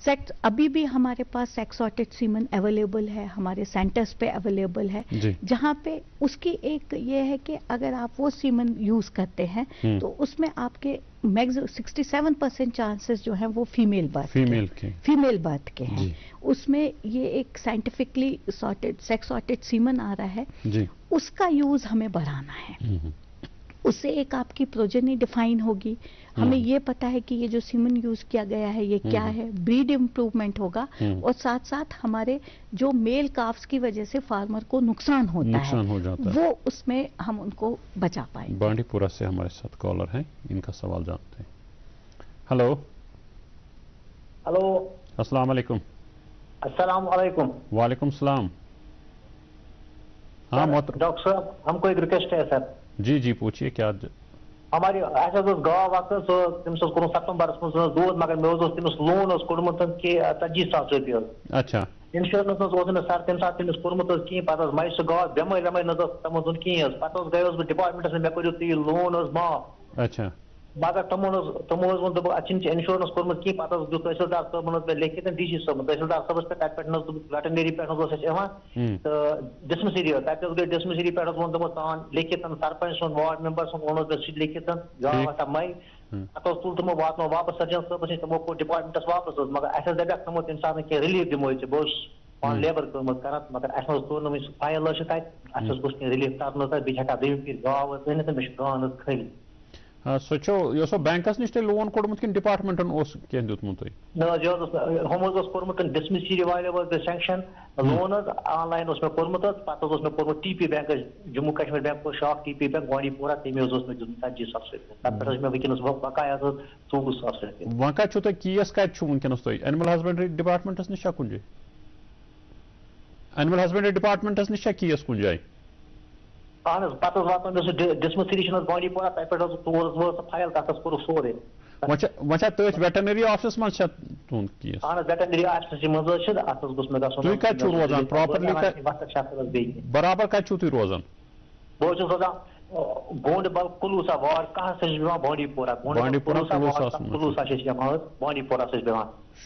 सेक्स अभी भी हमारे पास सेक्स सॉर्टेड सीमन अवेलेबल है, हमारे सेंटर्स पे अवेलेबल है, जहाँ पे उसकी एक ये है कि अगर आप वो सीमन यूज करते हैं तो उसमें आपके 67% चांसेस जो हैं वो फीमेल बर्थ के हैं। उसमें ये एक scientifically sorted sex sorted semen आ रहा है, उसका यूज हमें बढ़ाना है। उससे एक आपकी प्रोजेनी डिफाइन होगी, हमें ये पता है कि ये जो सीमन यूज किया गया है ये क्या है, ब्रीड इम्प्रूवमेंट होगा, और साथ साथ हमारे जो मेल काफ्स की वजह से फार्मर को नुकसान होता है वो उसमें हम उनको बचा पाएंगे। बांडीपुरा से हमारे साथ कॉलर हैं, इनका सवाल जानते हैं। हेलो अस्सलाम वालेकुम। अस्सलाम वालेकुम। वालेकुम सलाम। हाँ डॉक्टर साहब, हमको एक रिक्वेस्ट है सर। जी पूछिए क्या? हमारी गाँव वक्त तमिस सितंबर दूध, मगर मे तमिस लोन कोड़मुत 40,000 रुपये। अच्छा, इंश्योरेंस सर तम सात तमिस कोड़मुत कहीं, पे मई सह गाँव बेमार वेमार तमो कहीं, पे गई डिपार्टमेंटस मे करो तुम लोन माफ। अच्छा, मगर तमो वो इंश्योरेंस कोर्मुत कहीं, पे दुख तहसीलदार साहब मे लिखित DC साहब, तहसीलदार साहब पे वेटनरी पे तो डिस्मिसरी तक गई डिस्मिसरी पे वो तान लिखित सरपंच सुन वार्ड मेंबर सुन वो सह लिखित गाँव वसा मई, पे तुल तमो वातो वापस सर्जन साहब नश, तमो को डिपार्टमेंटस वापस, मगर अस दपाक तमो तम सात कह रिलीफ दिमो बहुत पान लेबर कर्म कर, मगर अस तोर ना फाइल तक गोस रिलीफ तरन तक बी हेका दम गाँव वन मे गाँव खाली। सोचो यो बैंकस निश लोन कोड़मुत कि डिपार्टमेंटन कह दुतमुत हम कोर्मुत डिस्मिसरी वाले सैंक्शन लोन ऑनलाइन मे कोर्मुत, पे मे कोर्मुत TP bank Jammu Kashmir bank शाख TP बैंक बांडीपोरा, तमें मे 40,000 रुपये, मे वनस बकाया 24,000 रुपये। वह कत केस कत वनस एनिमल हस्बेंड्री डिपार्टमेंटस निश कुन जाए? एनिमल हस्बेंड्री डिपार्टमेंटस निश केस कुन जाए? अहन पे वात डिस्मिसरी बांडीपोरा, तौर तोर फाइल तक कोर सोरे वह तथ वेटनरी ऑफिस मज तुंद केस? अहन वेटनरी ऑफिस मज गोस मे तुम कत रोजान प्रॉपर्ली बराबर कत रोजान? बहुत रोजान गोंडबल कुलूसा वार्ड कहाँ बांडीपोरा कुलूसा बांडीपोरा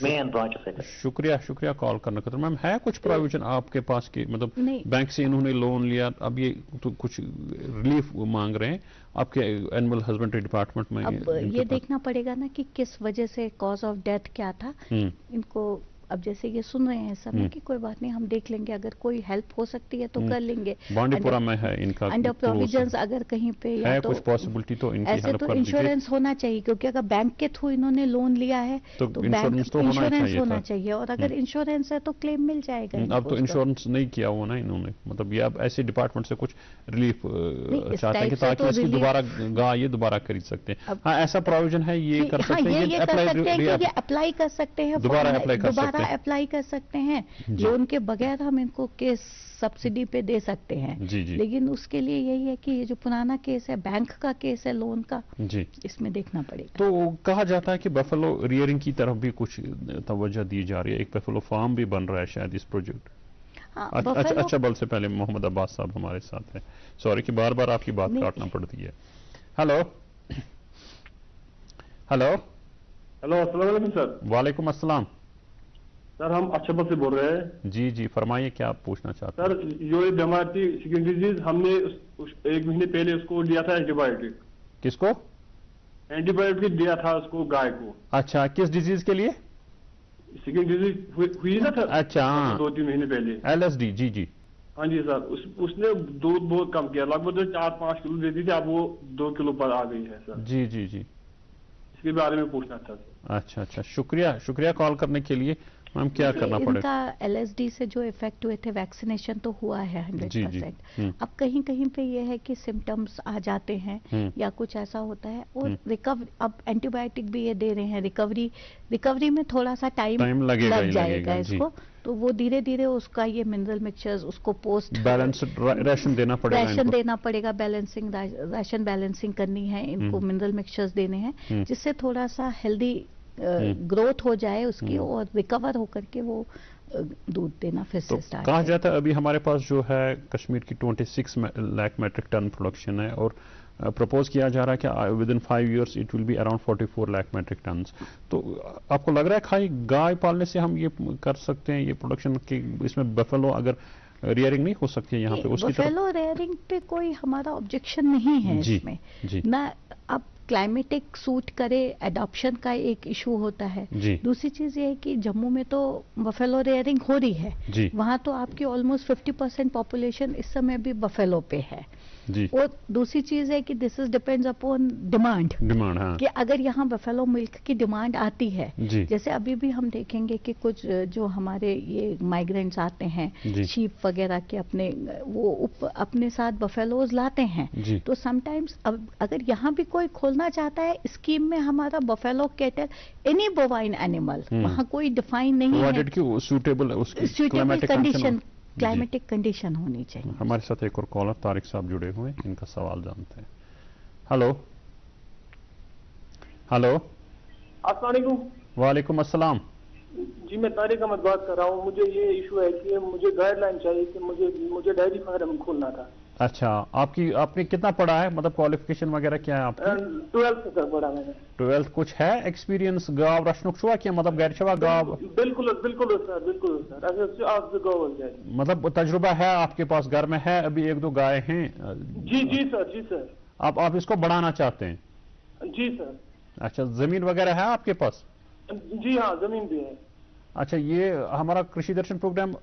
मेन ब्रांच। शुक्रिया कॉल करने का। मैम है कुछ प्रोविजन आपके पास की, मतलब बैंक से इन्होंने लोन लिया, अब ये तो कुछ रिलीफ मांग रहे हैं आपके एनिमल हस्बेंड्री डिपार्टमेंट में? अब ये देखना पड़ेगा ना कि किस वजह से कॉज ऑफ डेथ क्या था इनको। अब जैसे ये सुन रहे हैं समय की कोई बात नहीं, हम देख लेंगे, अगर कोई हेल्प हो सकती है तो कर लेंगे। बांडीपुरा में है इनका अंडर प्रोविजंस, अगर कहीं पे है या कुछ पॉसिबिलिटी तो इनकी ऐसे तो इंश्योरेंस होना चाहिए, क्योंकि अगर बैंक के थ्रू इन्होंने लोन लिया है तो बैंक इंश्योरेंस होना चाहिए, और अगर इंश्योरेंस है तो क्लेम मिल जाएगा। अब तो इंश्योरेंस नहीं किया हुआ ना इन्होंने, मतलब ये अब ऐसे डिपार्टमेंट से कुछ रिलीफ चाहते हैं ताकि इसकी दोबारा ये दोबारा खरीद सकते हैं। हाँ, ऐसा प्रोविजन है, ये कर सकते हैं, ये अप्लाई कर सकते हैं, दोबारा अप्लाई कर सकते हैं। दोबारा अप्लाई कर सकते हैं, लोन के बगैर हम इनको केस सब्सिडी पे दे सकते हैं। लेकिन उसके लिए यही है कि ये जो पुराना केस है, बैंक का केस है लोन का, इसमें देखना पड़ेगा। तो कहा जाता है कि बफेलो रियरिंग की तरफ भी कुछ तवज्जो दी जा रही है, एक बफेलो फार्म भी बन रहा है शायद इस प्रोजेक्ट। अच्छा बल से पहले मोहम्मद अब्बास साहब हमारे साथ हैं, सॉरी कि बार बार आपकी बात काटना पड़ती है। हेलो हेलो हेलो, अस्सलाम वालेकुम सर। वालेकुम अस्सलाम सर, हम अक्षबल से बोल रहे हैं। जी जी, फरमाइए क्या आप पूछना चाहते हैं। सर, जो ये बीमारी थी स्किन डिजीज, हमने 1 महीने पहले उसको दिया था एंटीबायोटिक। किसको? एंटीबायोटिक दिया था उसको, गाय को। अच्छा, किस डिजीज के लिए? स्किन डिजीज हुई ना सर। अच्छा, 2-3 महीने पहले। LSD, जी जी। हाँ जी सर, उसने दूध बहुत कम किया, लगभग 4-5 किलो देती थी, अब वो 2 किलो पर आ गई है सर। जी जी जी, इसके बारे में पूछना था सर। अच्छा अच्छा, शुक्रिया कॉल करने के लिए। मैम क्या करना पड़ेगा? इनका LSD से जो इफेक्ट हुए थे, वैक्सीनेशन तो हुआ है 100%। अब कहीं कहीं पे ये है कि सिम्टम्स आ जाते हैं या कुछ ऐसा होता है, और रिकवरी, अब एंटीबायोटिक भी ये दे रहे हैं, रिकवरी में थोड़ा सा टाइम लग जाएगा इसको, तो वो धीरे धीरे उसका ये मिनरल मिक्सचर्स उसको पोस्ट बैलेंस राशन देना पड़ेगा, बैलेंसिंग राशन बैलेंसिंग करनी है इनको, मिनरल मिक्सचर्स देने हैं, जिससे थोड़ा सा हेल्दी ग्रोथ हो जाए उसकी, और रिकवर होकर के वो दूध देना फिर से स्टार्ट। कहा जाता है अभी हमारे पास जो है कश्मीर की 26 लाख मेट्रिक टन प्रोडक्शन है, और प्रपोज किया जा रहा है कि within 5 years it will be around 44 lakh metric ton. तो आपको लग रहा है खाली गाय पालने से हम ये कर सकते हैं, ये प्रोडक्शन की, इसमें बफेलो अगर रियरिंग नहीं हो सकती है यहाँ पे? उसकी बफेलो रियरिंग पे कोई हमारा ऑब्जेक्शन नहीं है इसमें ना। अब क्लाइमेटिक सूट करे, एडॉप्शन का एक इशू होता है। दूसरी चीज ये है कि जम्मू में तो बफेलो रियरिंग हो रही है, वहां तो आपकी ऑलमोस्ट 50% पॉपुलेशन इस समय भी बफेलो पे है। और दूसरी चीज है कि this is depends upon demand, हाँ। कि अगर यहाँ बफेलो मिल्क की डिमांड आती है, जैसे अभी भी हम देखेंगे कि कुछ जो हमारे ये माइग्रेंट्स आते हैं, शीप वगैरह के अपने साथ बफेलोज लाते हैं, तो समटाइम्स अगर यहाँ भी कोई खोलना चाहता है स्कीम में, हमारा buffalo cattle any bovine animal, वहाँ कोई डिफाइन नहीं है, सूटेबल क्लाइमेटिक कंडीशन होनी चाहिए। हमारे साथ एक और कॉलर तारिक साहब जुड़े हुए हैं, इनका सवाल जानते हैं। हेलो हेलो, अस्सलाम वालेकुम। वालेकुम अस्सलाम जी, मैं तारिक अहमद बात कर रहा हूँ। मुझे ये इशू है कि मुझे गाइडलाइन चाहिए कि मुझे डेयरी फार्म खोलना था। अच्छा, आपने कितना पढ़ा है, मतलब क्वालिफिकेशन वगैरह क्या है आपकी? 12th तक पढ़ा मैंने। 12th, कुछ है एक्सपीरियंस गाँव रशनुक छुआ क्या, मतलब घर छुआ गाँव? बिल्कुल सर। मतलब तजुर्बा है आपके पास, घर में है अभी 1-2 गाय हैं? जी सर। आप इसको बढ़ाना चाहते हैं? जी सर। अच्छा, जमीन वगैरह है आपके पास? जी हाँ, जमीन भी है। अच्छा, ये हमारा कृषि दर्शन प्रोग्राम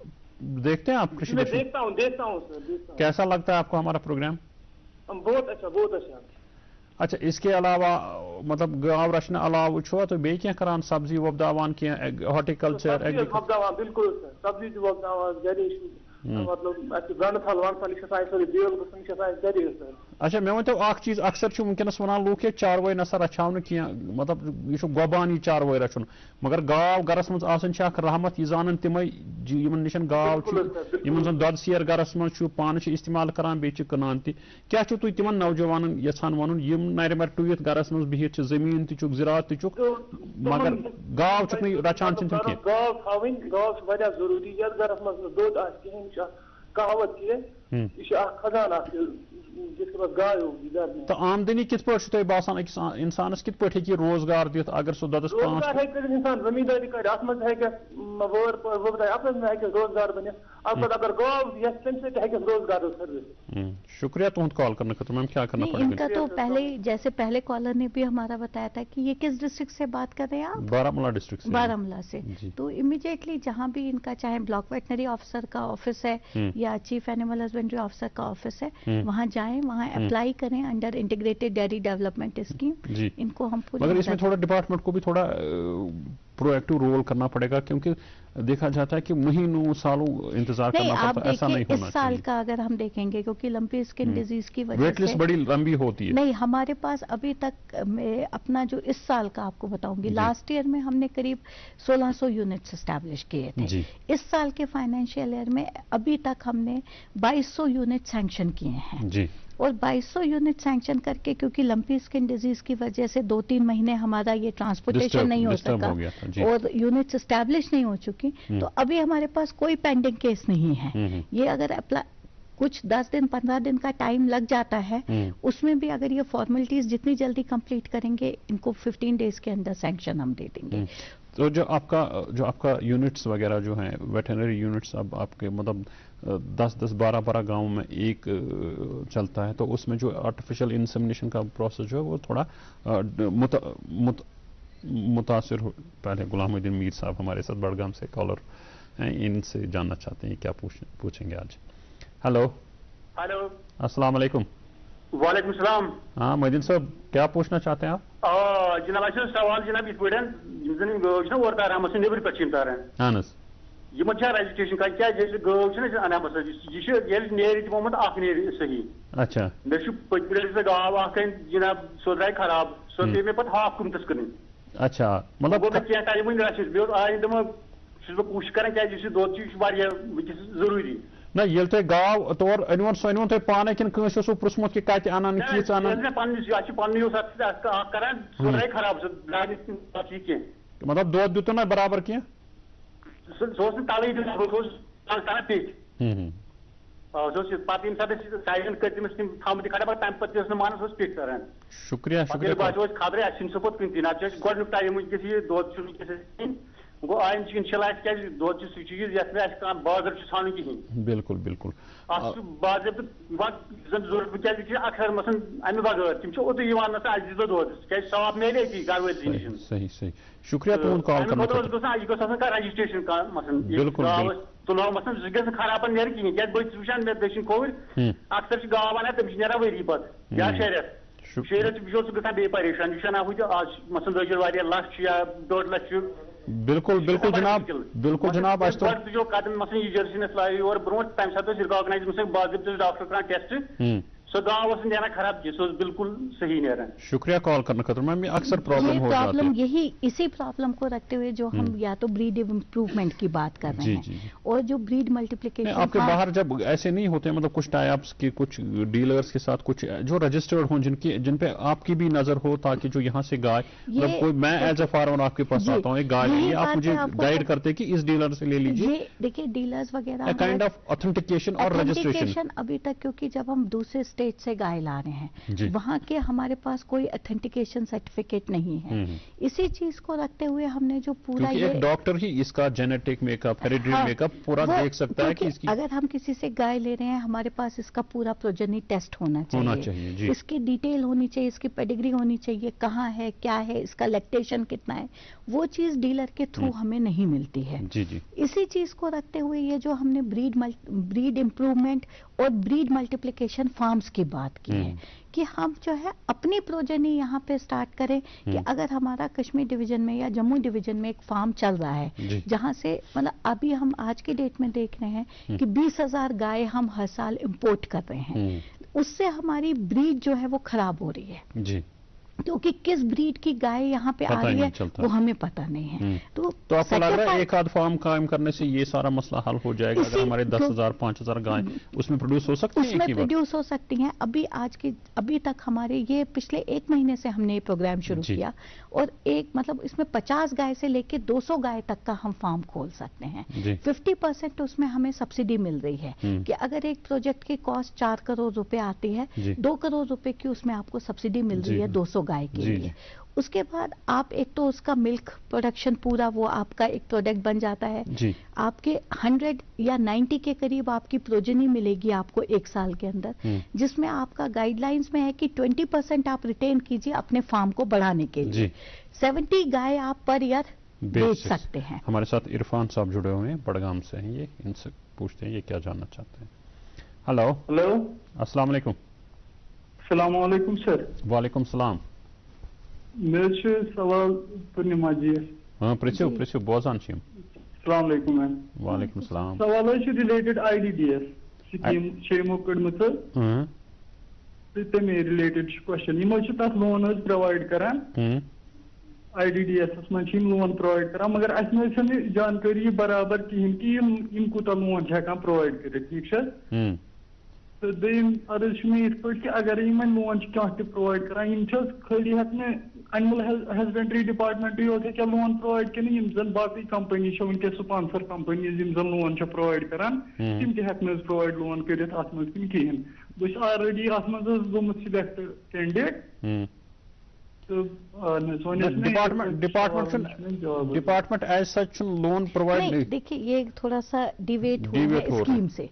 देखते हैं आप? कृषि दर्शन देखता हूँ सर। कैसा लगता है आपको हमारा प्रोग्राम? बहुत अच्छा। अच्छा, इसके अलावा मतलब गाँव रचना अलावा छो तो बे क्या करान, सब्जी वोबदावान क्या, हॉर्टिकल्चर? बिल्कुल सर, सब्जी वोबदावान, मतलब गंड फल वन फल बेल गसन। अच्छा, मे वो अख चीज अक्सर वनकस वन लूक चारवई नसा रचाव क्या, मतलब यह गोबानी चारवई रचुन, मगर गाव गरस मज रहमत, यह जान तमें निश गाव जन दद सेर गरस मज पान इस्तेमाल करान बे कनान क्या तुम तिमन नौजवान यछान वन नर टुत गरस मज बिहित जमीन तुक ज़रात तुक, मगर गाव रचान कहावत यह खजाना जिसके पास गाय होगी घर में। तो आमदनी कित पे बासान अकिस इंसानस कित पे रोजगार दित अगर सो ददस इंसान जमींदारी कर रोजगार बन अगर गाँव रोजगार सर्विस। शुक्रिया तुहद कॉल करने का। मैम क्या करना पड़ेगा? इनका तो पहले कॉलर ने भी हमारा बताया था कि ये किस डिस्ट्रिक्ट से बात कर रहे हैं आप? बारामूला डिस्ट्रिक्ट से। बारामूला से। तो इमीडिएटली जहाँ भी इनका चाहे ब्लॉक वेटनरी ऑफिसर का ऑफिस है या चीफ एनिमल हस्बेंड्री ऑफिसर का ऑफिस है, वहाँ जाएं, वहाँ अप्लाई करें under integrated dairy development scheme. इनको हम पूरी, मगर इसमें थोड़ा डिपार्टमेंट को भी थोड़ा प्रोएक्टिव रोल करना पड़ेगा, क्योंकि देखा जाता है कि महीनों सालों इंतजार करना पड़ता है, ऐसा नहीं होना चाहिए। इस साल का अगर हम देखेंगे, क्योंकि लंपी स्किन डिजीज की वजह से वेट लिस्ट बड़ी लंबी होती है। नहीं, हमारे पास अभी तक अपना जो इस साल का आपको बताऊंगी, लास्ट ईयर में हमने करीब 1600 यूनिट्स एस्टैब्लिश किए थे। इस साल के फाइनेंशियल ईयर में अभी तक हमने 2200 यूनिट सैंक्शन किए हैं जी। और 2200 यूनिट सैंक्शन करके, क्योंकि लंपी स्किन डिजीज की वजह से 2-3 महीने हमारा ये ट्रांसपोर्टेशन नहीं हो सका और यूनिट्स एस्टैब्लिश नहीं हो चुकी, तो अभी हमारे पास कोई पेंडिंग केस नहीं है। ये अगर कुछ 10 दिन 15 दिन का टाइम लग जाता है, उसमें भी अगर ये फॉर्मेलिटीज जितनी जल्दी कंप्लीट करेंगे, इनको 15 डेज के अंदर सैंक्शन हम दे देंगे। तो जो आपका यूनिट्स वगैरह जो हैं, वेटरनरी यूनिट्स, अब आपके मतलब 10-10 12-12 गाँव में एक चलता है, तो उसमें जो आर्टिफिशियल इंसेमिनेशन का प्रोसेस जो है वो थोड़ा मुतासिर हो। पहले गुलामुद्दीन मीर साहब हमारे साथ बड़गाम से कॉलर हैं, इनसे जानना चाहते हैं क्या पूछेंगे आज। हेलो अस्सलाम वालेकुम। वालेकुम सलाम। हाँ मोहद्दीन साहब, क्या पूछना चाहते हैं आप? जनाब सवाल जनाब इस पे और ताराम से नेबर पे तारान ये रजिस्ट्रेशन का क्या जैसे गव अनाम ये नेर तमोत सही। अच्छा मे पे गाव जनाब सो द्राय खराब, सो पे मे पे हाफ कुमतस कर। अच्छा मतलब क्या टाइम आइंद कोशिश कर दोद जरूरी ना ये तो गाव तौर अनवन सो अनवन पाने कि पृछमुत कि कत अनान चीज अनान खराब मतलब दोद दितो ना बराबर की शुक्रिया खबरें गुड टाइम दोद गो आइन इंशाल्लाह क्या दोद चीज बाजार सान कहें। बिल्कुल बिल्कुल जरूरत क्या अक्सर मसन अमे बगैर तम ओतु दोद क्या साफ मिले सही सही। शुक्रिया तुम कॉल करने रजिस्ट्रेशन तुलो मसन ग खराब नीर कहें क्या बहुत वुचान मे दक्षिण खोवर अक्सर गाँव वन तम नीरा वरी पे या 6 रेत 6 रेत गा बे परेशान यह ना आज मसन दजल लक्ष या 2 लाख। बिल्कुल बिल्कुल जनाब, बिल्कुल जनाब। जो कदम मसन ये जर्सी लाइ और ब्रो तम सात ऑर्गनाइज बाजिब डॉक्टर कर टेस्ट सो गाँव ना खराब सो बिल्कुल सही नेरान। शुक्रिया कॉल करने खतर मैम। अक्सर प्रॉब्लम हो जाती है, यही इसी प्रॉब्लम को रखते हुए जो हम या तो ब्रीड इम्प्रूवमेंट की बात कर रहे हैं और जो ब्रीड मल्टीप्लिकेशन आपके बाहर जब ऐसे नहीं होते, मतलब कुछ टाइप्स के कुछ डीलर्स के साथ कुछ जो रजिस्टर्ड हों जिन पे आपकी भी नजर हो, ताकि जो यहाँ से गाय मतलब कोई मैं एज ए फार्मर आपके पास आता हूँ एक गाय लेंगे, आप मुझे गाइड करते कि इस डीलर से ले लीजिए। देखिए डीलर्स वगैरह काइंड ऑफ ऑथेंटिकेशन और रजिस्ट्रेशन अभी तक, क्योंकि जब हम दूसरे स्टेट से गाय ला रहे हैं वहां के हमारे पास कोई ऑथेंटिकेशन सर्टिफिकेट नहीं है। इसी चीज को रखते हुए हमने जो पूरा एक डॉक्टर ही इसका जेनेटिक मेकअप, हेरिडिटरी मेकअप पूरा देख सकता है कि इसकी अगर हम किसी से गाय ले रहे हैं हमारे पास इसका पूरा प्रोजेनी टेस्ट होना चाहिए इसकी डिटेल होनी चाहिए, इसकी पेडिग्री होनी चाहिए, कहाँ है क्या है, इसका लैक्टेशन कितना है, वो चीज डीलर के थ्रू हमें नहीं मिलती है। इसी चीज को रखते हुए ये जो हमने ब्रीड इम्प्रूवमेंट और ब्रीड मल्टीप्लिकेशन फार्म्स की बात की है कि हम जो है अपनी प्रोजेनी यहाँ पे स्टार्ट करें कि अगर हमारा कश्मीर डिवीजन में या जम्मू डिवीजन में एक फार्म चल रहा है जहाँ से मतलब अभी हम आज की डेट में देख रहे हैं कि 20,000 गाय हम हर साल इंपोर्ट कर रहे हैं, उससे हमारी ब्रीड जो है वो खराब हो रही है जी। क्योंकि किस ब्रीड की गाय यहाँ पे आ रही है वो हमें पता नहीं है। तो आपको लग रहा है एक आध फार्म कायम करने से ये सारा मसला हल हो जाएगा? अगर हमारे 10,000 5,000 गाय उसमें प्रोड्यूस हो सकती हैं, उसमें प्रोड्यूस हो सकती हैं। अभी तक हमारे ये पिछले 1 महीने से हमने ये प्रोग्राम शुरू किया और मतलब इसमें 50 गाय से लेके 200 गाय तक का हम फार्म खोल सकते हैं। 50% उसमें हमें सब्सिडी मिल रही है कि अगर एक प्रोजेक्ट की कॉस्ट 4 करोड़ रुपए आती है, 2 करोड़ रुपए की उसमें आपको सब्सिडी मिल रही है 200 गाय के लिए। उसके बाद आप एक तो उसका मिल्क प्रोडक्शन पूरा वो आपका एक प्रोडक्ट बन जाता है, आपके 100 या 90 के करीब आपकी प्रोजेनी मिलेगी आपको 1 साल के अंदर, जिसमें आपका गाइडलाइंस में है कि 20% आप रिटेन कीजिए अपने फार्म को बढ़ाने के लिए, 70 गाय आप पर ईयर बेच सकते हैं। हमारे साथ इरफान साहब जुड़े हुए हैं, बड़गाम से हैं ये, इनसे पूछते हैं ये क्या जानना चाहते हैं। हेलो अस्सलाम वालेकुम। अस्सलाम वालेकुम सर। वालेकुम सलाम। मे सवाल पूर्णिमा जी ہاں پرچو پرچو بوزان چھم. السلام علیکم میم. وعلیکم السلام. سوال ہے ریلیٹڈ IDDS سکیم چھمو کڑمت تہ تمے ریلیٹڈ کوشچن یم چھ تتھ لون حظ پرووائڈ کران IDDS من لون پرووائڈ کران مگر اس میں چھنہ جانکاری برابر کہین کہ یم کوتا لون چھ ہکان پرووائڈ کرت ٹھیک چھ. تو دیم عرض چھ مے یت پٲٹھۍ کہ اگر یمن لون چھ کانٛہہ تہِ پرووائڈ کران یم چھ خٲلی ہیٚکنہ اینمل ہسبنڈری ڈپارٹمنٹٕے یوت ہیٚکیا لون پرووائڈ کنہ یم زن باقی کمپنی چھ ونکس سپانسر کمپنیز یم زن لون چھ پرووائڈ کران تم تہِ ہیٚکن پرووائڈ لون کٔرِتھ اتھ منٛز کِنہٕ کہیٖنۍ. بہٕ چھُس آلریڈی اتھ منٛز حظ گوٚمُت select candidate. Department as such loan provide. دیکھیے یہ تھوڑا سا ڈیویٹ ہو رہا ہے اسکیم سے.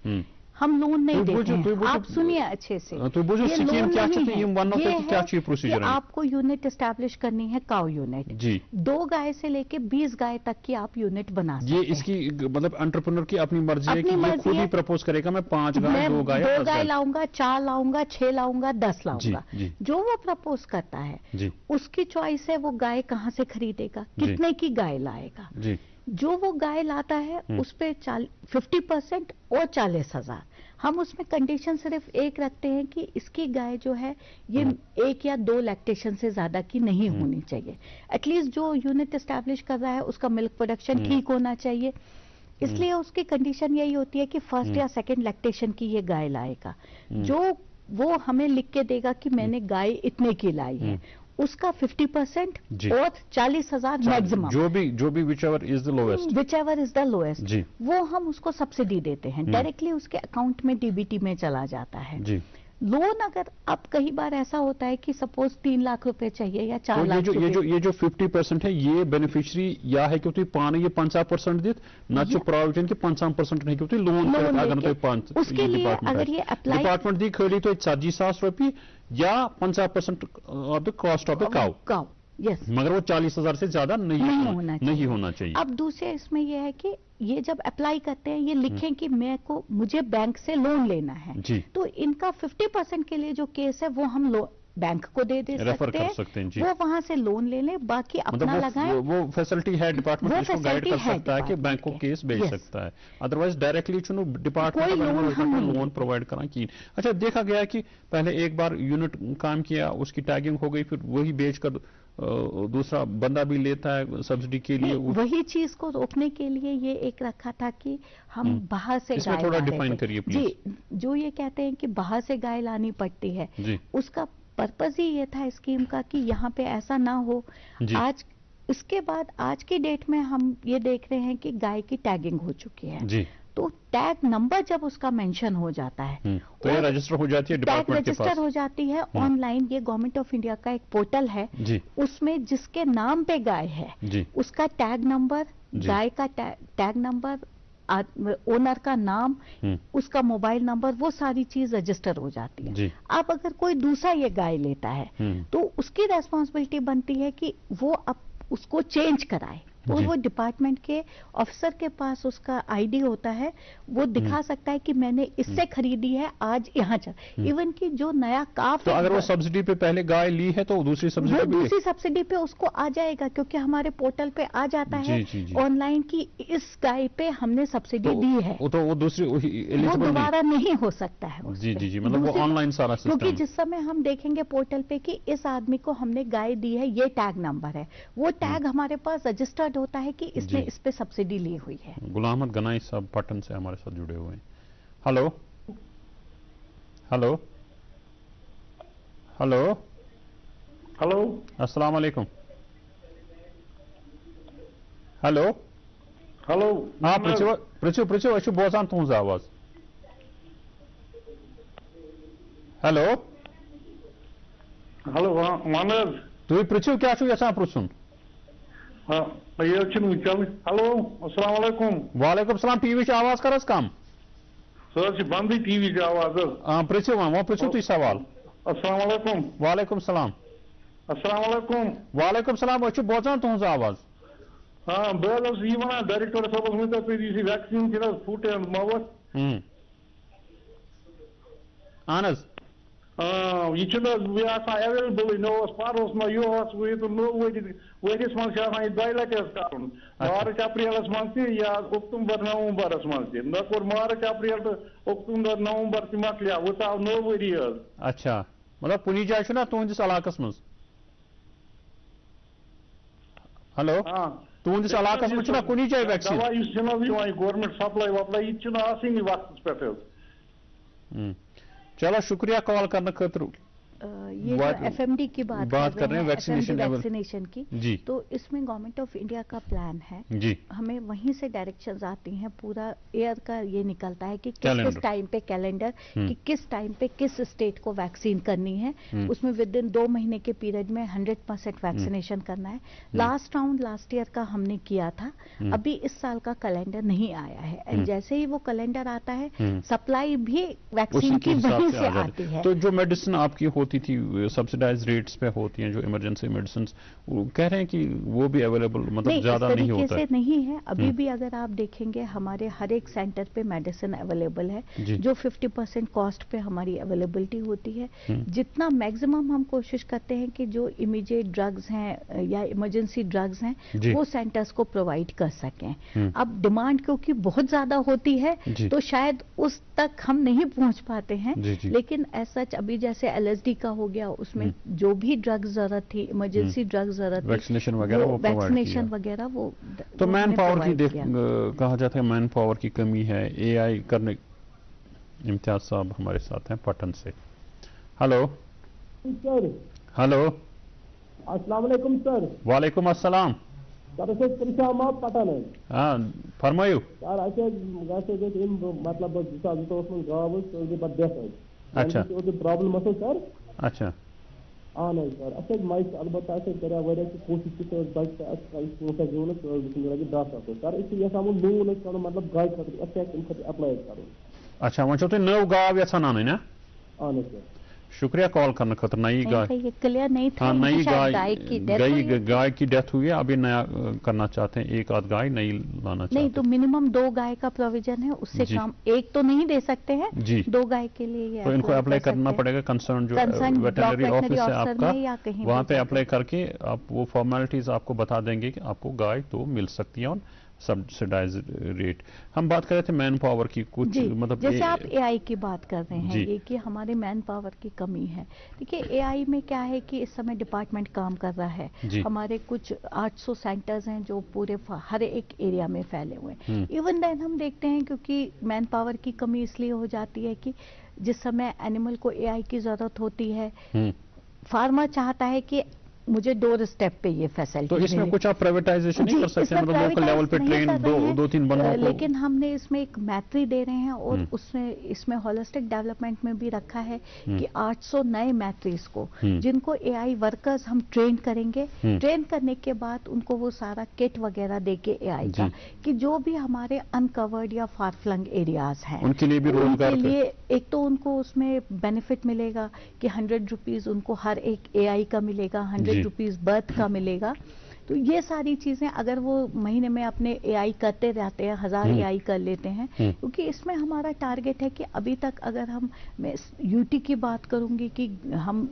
ہم لون نہیں دیتے ہیں. آپ سنیے اچھے سے. آپ کو یونٹ اسٹیبلش کرنی ہے کاؤ یونٹ. 2 گائے سے لے کے 20 گائے تک کی آپ یونٹ بنا سکتے ہیں. یہ اس کی مطلب انٹرپرینور کی اپنی مرضی ہے کہ یہ خود ہی پرپوز کرے گا میں 5 گائے 2 گائے لاؤں گا 4 لاؤں گا 6 لاؤں گا 10 لاؤں گا. جو وہ پرپوز کرتا ہے اس کی چوائس ہے وہ گائے کہاں سے خریدے گا کتنے کی گائے لائے گا. جو وہ گائے لاتا ہے اس پہ 50% اور 40,000. ہم اس میں کنڈیشن صرف ایک رکھتے ہیں کہ اس کی گائے جو ہے یہ 1 یا 2 لیکٹیشن سے زیادہ کی نہیں ہونی چاہیے. ایٹ لیسٹ جو یونٹ اسٹیبلش کر رہا ہے اس کا ملک پروڈکشن ٹھیک ہونا چاہیے. اس لیے اس کی کنڈیشن یہی ہوتی ہے کہ فرسٹ یا سیکنڈ لیکٹیشن کی یہ گائے لائے گا. جو وہ ہمیں لکھ کے دے گا کہ میں نے گائے اتنے کی لائی ہے اس کا 50% اور 40,000 میکسیمم جو بھی وچ ایور از دا لوئسٹ وہ ہم اس کو سبسڈی دیتے ہیں. ڈائریکٹلی اس کے اکاؤنٹ میں DBT میں چلا جاتا ہے. لون اگر اب کئی بار ایسا ہوتا ہے کہ سپوز 3 لاکھ روپے چاہیے یا 4 لاکھ یہ جو 50% ہے یہ بینیفیشری یا ہے کہ پانے یہ 50% دت نہ پروویژن کہ 50% ہیکو تھی لون اس کے لیے اگر یہ اپلائی ڈپارٹمنٹ دی خالی تو 40,000 روپیے یا 50% of the cost of the cow. مگر وہ 40,000 سے زیادہ نہیں ہونا چاہیے. اب دوسرے اس میں یہ ہے کہ یہ جب اپلائی کرتے ہیں یہ لکھیں کہ مجھے بینک سے لون لینا ہے تو ان کا 50% کے لیے جو کیس ہے وہ ہم بینک کو دے سکتے ہیں. وہ وہاں سے لون لے لیں باقی اپنا لگائیں. وہ فیسلٹی ہے ڈپارٹمنٹ اس کو گائیڈ کر سکتا ہے کہ بینک کو کیس بھیج سکتا ہے. Otherwise directly department loan provide کرنا کی. اچھا دیکھا گیا کہ پہلے ایک بار یونٹ کام کیا اس کی ٹیگنگ ہو گئی پھر وہی بیچ کر دوسرا بندہ بھی لیتا ہے سبسڈی کے لیے. وہی چیز کو روکنے کے لیے یہ ایک رکھا تھا کہ ہم باہر سے گائے تھوڑا ڈیفائن کریے پلیز. جو یہ کہتے ہیں کہ باہر سے گائے لانی پڑتی ہے اس کا پرپز ہی یہ تھا اسکیم کا کہ یہاں پہ ایسا نہ ہو. آج اس کے بعد آج کی ڈیٹ میں ہم یہ دیکھ رہے ہیں کہ گائے کی ٹیگنگ ہو چکی ہے تو ٹیگ نمبر جب اس کا مینشن ہو جاتا ہے تو یہ رجسٹر ہو جاتی ہے ڈپارٹمنٹ کے پاس. رجسٹر ہو جاتی ہے آن لائن. یہ گورنمنٹ آف انڈیا کا ایک پورٹل ہے اس میں جس کے نام پہ گائے ہے اس کا ٹیگ نمبر گائے کا ٹیگ نمبر اونر کا نام اس کا موبائل نمبر وہ ساری چیز رجسٹر ہو جاتی ہے. اب اگر کوئی دوسرا یہ گائے لیتا ہے تو اس کی ریسپانسبلٹی بنتی ہے کہ وہ اب اس کو چینج کرائے اور وہ ڈپارٹمنٹ کے آفیسر کے پاس اس کا ID ہوتا ہے وہ دکھا سکتا ہے کہ میں نے اس سے خریدی ہے آج یہاں چل. ایون کہ جو نیا کاف تو اگر وہ سبسڈی پہ پہلے گائے لی ہے تو دوسری سبسڈی پہ اس کو آ جائے گا کیونکہ ہمارے پورٹل پہ آ جاتا ہے آن لائن کی اس گائے پہ ہم نے سبسڈی دی ہے تو وہ دوسری وہ دوبارہ نہیں ہو سکتا ہے. جی مطلب وہ آن لائن سارا سسٹم. کیونکہ جس سمے ہم دیکھیں گے پورٹل پہ کہ اس آدمی کو ہم نے گائے دی ہے یہ ٹیگ نمبر ہے وہ ٹیگ ہمارے پاس رجسٹرڈ ہوتا ہے کہ اس نے اس پہ سبسڈی لی ہوئی ہے. غلام احمد گنائی صاحب پٹن سے ہمارے ساتھ جڑے ہوئے ہیں. ہلو ہلو ہلو ہلو السلام علیکم. ہلو ہلو ہاں پرچو اچھا بوزان تہذ آواز. ہلو ہلو ون حظ تھی پرچو کیا یژھان پرژھن. ہلو السلام علیکم. وعلیکم السلام. ٹی وی آواز کر کم سر بند ٹی وی آواز. پرچو وہ پرچو تھی سوال. السلام علیکم. وعلیکم السلام. السلام علیکم. وعلیکم السلام. اچھا بوزان تہذ آواز. ہاں بہت یہ ونان ڈائریکٹر صاحب ورنو ویکسین پھٹ اینڈ ماوتھ. اہن حظ یہ اویلیبل نو پرس نا یہ ورس من 2 لٹس کر مارچ اپریلس من یا اکتوبر نومبرس من نہ کور مارچ اپریل تو اکتوبر نومبر تہ مکلیا وہ آو نو وری حظ. اچھا مطلب کُنہِ جایہِ چھُنہ تُہنٛدِس علاقس منٛز ہیلو تُہنٛدِس علاقس منٛز چھُنہ کُنہِ جایہِ ویکسیٖن دوا یُس چھُنہٕ یِوان گورمنٹ سپلاے وپلاے یہِ تہِ چھُنہٕ آسٲنی وقتس پٮ۪ٹھ حظ. چلو شکریہ کال کرنے خاطر. یہ جو ایف ایم ڈی کی بات کر رہے ہیں ویکسینیشن کی جی تو اس میں گورنمنٹ آف انڈیا کا پلان ہے جی ہمیں وہیں سے ڈائریکشنز آتی ہیں پورا ایئر کا یہ نکلتا ہے کہ کس ٹائم پہ کیلنڈر کہ کس ٹائم پہ کس اسٹیٹ کو ویکسین کرنی ہے اس میں ود ان 2 مہینے کے پیریڈ میں 100% ویکسینیشن کرنا ہے. لاسٹ راؤنڈ لاسٹ ایئر کا ہم نے کیا تھا ابھی اس سال کا کیلنڈر نہیں آیا ہے اینڈ جیسے ہی وہ کیلنڈر آتا ہے سپلائی بھی ویکسین کی وہیں سے آتی ہے. تو جو میڈیسن آپ کی ہوتی تھی سبسڈائز ریٹس پہ ہوتی ہیں جو ایمرجنسی میڈیسنس کہہ رہے ہیں کہ وہ بھی اویلیبل مطلب زیادہ نہیں ہوتا ہے. اس طریقے سے نہیں ہے ابھی بھی. اگر آپ دیکھیں گے ہمارے ہر ایک سینٹر پہ میڈیسن اویلیبل ہے جو 50% کاسٹ پہ ہماری اویلیبلٹی ہوتی ہے. جتنا میکسیمم ہم کوشش کرتے ہیں کہ جو امیڈیٹ ڈرگز ہیں یا ایمرجنسی ڈرگز ہیں وہ سینٹرز کو پرووائڈ کر سکیں. اب ڈیمانڈ کیونکہ بہت زیادہ ہوتی ہے تو شاید اس تک ہم نہیں پہنچ پاتے ہیں لیکن ایز سچ ابھی جیسے LSD کا ہو گیا اس میں جو بھی ڈرگ ضرورت تھی ایمرجنسی ڈرگ ضرورت تھی ویکسینیشن وغیرہ وہ تو مین پاور کی کہا جاتا ہے مین پاور کی کمی ہے. AI کرنے امتیاز صاحب ہمارے ساتھ ہیں پٹن سے. ہلو ہلو السلام علیکم سر. وعلیکم السلام پٹن ہاں فرمائیو سر مطلب گاو اچھا پرابلم سر اچھا اہن حظ سر اَسہِ حظ مایہِ البتہ اَسہِ حظ کَریو واریاہ کوٗشِش کہِ سُہ بَچہِ اَسہِ پونٛسہٕ زیوٗنَس لَگہِ 10 ساس سر أسۍ چھِ یژھان وۄنۍ لون أسۍ کَرُن مطلب گاڑِ خٲطرٕ اَسہِ کیٛاہ تَمہِ خٲطرٕ ایپلاے کَرُن. اچھا وۄنۍ چھو تُہۍ نٔو گاو یژھان اَنٕنۍ نا. اہن حظ سر شکریہ کال کرنے خاطر. نئی گائے کی ڈیتھ ہوئی ہے ابھی نیا کرنا چاہتے ہیں 1 آدھ گائے نئی لانا چاہتے ہیں. نہیں تو منیمم 2 گائے کا پروویژن ہے اس سے کم 1 تو نہیں دے سکتے ہیں 2 گائے کے لیے تو ان کو اپلائی کرنا پڑے گا کنسرن جو ویٹرنری آفس ہے آپ کا وہاں پہ اپلائی کر کے آپ وہ فارمیلٹیز آپ کو بتا دیں گے کہ آپ کو گائے تو مل سکتی ہے سبسڈائز ریٹ. ہم بات کر رہے تھے مین پاور کی کچھ مطلب جیسے آپ AI کی بات کر رہے ہیں یہ کہ ہمارے مین پاور کی کمی ہے. دیکھیے AI میں کیا ہے کہ اس سمے ڈپارٹمنٹ کام کر رہا ہے. ہمارے کچھ 800 سینٹرز ہیں جو پورے ہر ایک ایریا میں پھیلے ہوئے ہیں. ایون دین ہم دیکھتے ہیں کیونکہ مین پاور کی کمی اس لیے ہو جاتی ہے کہ جس سمے اینیمل کو AI کی ضرورت ہوتی ہے فارمر چاہتا ہے کہ مجھے ڈور اسٹیپ پہ یہ فیسلٹی. تو اس میں کچھ آپ پرائیویٹائزیشن نہیں کر سکتے مطلب لوکل لیول پہ ٹرین 2-3 بندوں کو. لیکن ہم نے اس میں ایک میتری دے رہے ہیں اور اس میں ہولسٹک ڈیولپمنٹ میں بھی رکھا ہے کہ 800 نئے میتریز کو جن کو AI ورکرز ہم ٹرین کریں گے. ٹرین کرنے کے بعد ان کو وہ سارا کٹ وغیرہ دے کے AI کا کہ جو بھی ہمارے انکورڈ یا فار فلنگ ایریاز ہیں ان کے لیے بھی روزگار کے لیے ایک تو ان کو اس میں بینیفٹ ملے گا کہ 100 روپیز ان کو ہر ایک AI کا ملے گا 100 روپیز برتھ کا ملے گا. تو یہ ساری چیزیں اگر وہ مہینے میں اپنے AI کرتے رہتے ہیں 1000 AI کر لیتے ہیں کیونکہ اس میں ہمارا ٹارگٹ ہے کہ ابھی تک اگر میں UT کی بات کروں گی کہ ہم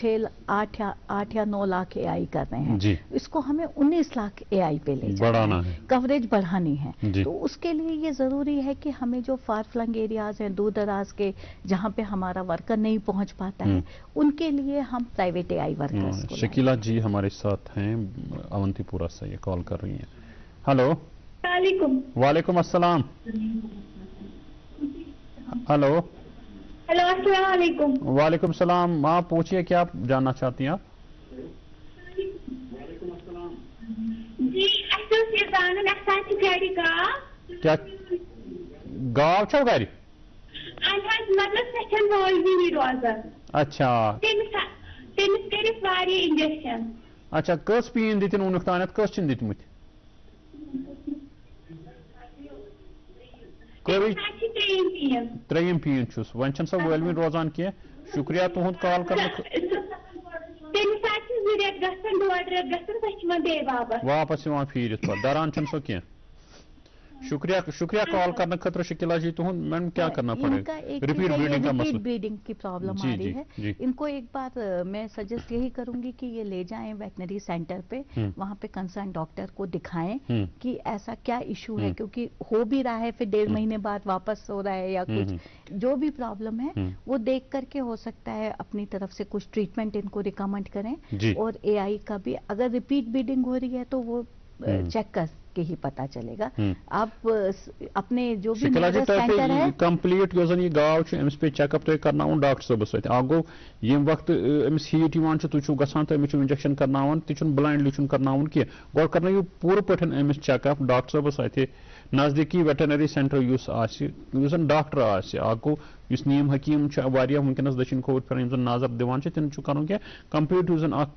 8 یا 9 لاکھ AI کر رہے ہیں اس کو ہمیں 19 لاکھ AI پہ لے جانا ہے کوریج بڑھانی ہے. تو اس کے لیے یہ ضروری ہے کہ ہمیں جو فار فلنگ ایریاز ہیں دور دراز کے جہاں پہ ہمارا ورکر نہیں پہنچ پاتا ہے ان کے لیے ہم پرائیویٹ AI ورکرز کو. شکیلا جی ہمارے ساتھ ہیں اونتی پورہ سے یہ کال کر رہی ہیں. ہلو وعلیکم السلام. ہلو ہیلو السلام علیکم. وعلیکم السلام. آپ پوچھئے کیا آپ جاننا چاہتی ہیں آپ؟ جی یہ زانن اساچ گاڑی گاو کیا گاو چھو گاڑی مطلب سچن وولوی روزان. اچھا تمس کرس واریاہ انجیکشن. اچھا کس پین دتن ونیک تانیت کس چھ دتمت؟ تریم پین چھس ون چھن سا ویلوین روزان کی. شکریہ تہد کال کرنے واپس پھیرت پہ دران چھن سو کی. शुक्रिया कॉल करने खतर शकीला जी तो मैडम क्या करना पड़ेगा? रिपीट ब्रीडिंग का मसला, ब्रीडिंग की प्रॉब्लम आ रही है। इनको एक बार मैं सजेस्ट यही करूंगी कि ये ले जाएं वेटनरी सेंटर पे, वहाँ पे कंसर्न डॉक्टर को दिखाएं कि ऐसा क्या इशू है, क्योंकि हो भी रहा है फिर 1.5 महीने बाद वापस हो रहा है या कुछ, जो भी प्रॉब्लम है वो देख करके हो सकता है अपनी तरफ से कुछ ट्रीटमेंट इनको रिकमेंड करें। और एआई का भी अगर रिपीट ब्रीडिंग हो रही है तो वो चेक कर के ही पता चलेगा। आप अपने जो भी सेंटर है कंप्लीट ये गाव अमिस पे चेकअप तुम करना डॉक्टर सबस सत गो यम वक्त अमिस हीट तुम गसान तो अमिस इंजेक्शन करना तुम ब्लाइंडली करना कह गो कर पूर पे अमिस चेकअप डॉक्टर सबस अत नजदीकी वेटनरी सेंटर डॉक्टर गो नीम हकीम वनकस दक्षिण खोर पे नजर दिवान तिम कर कंप्लीट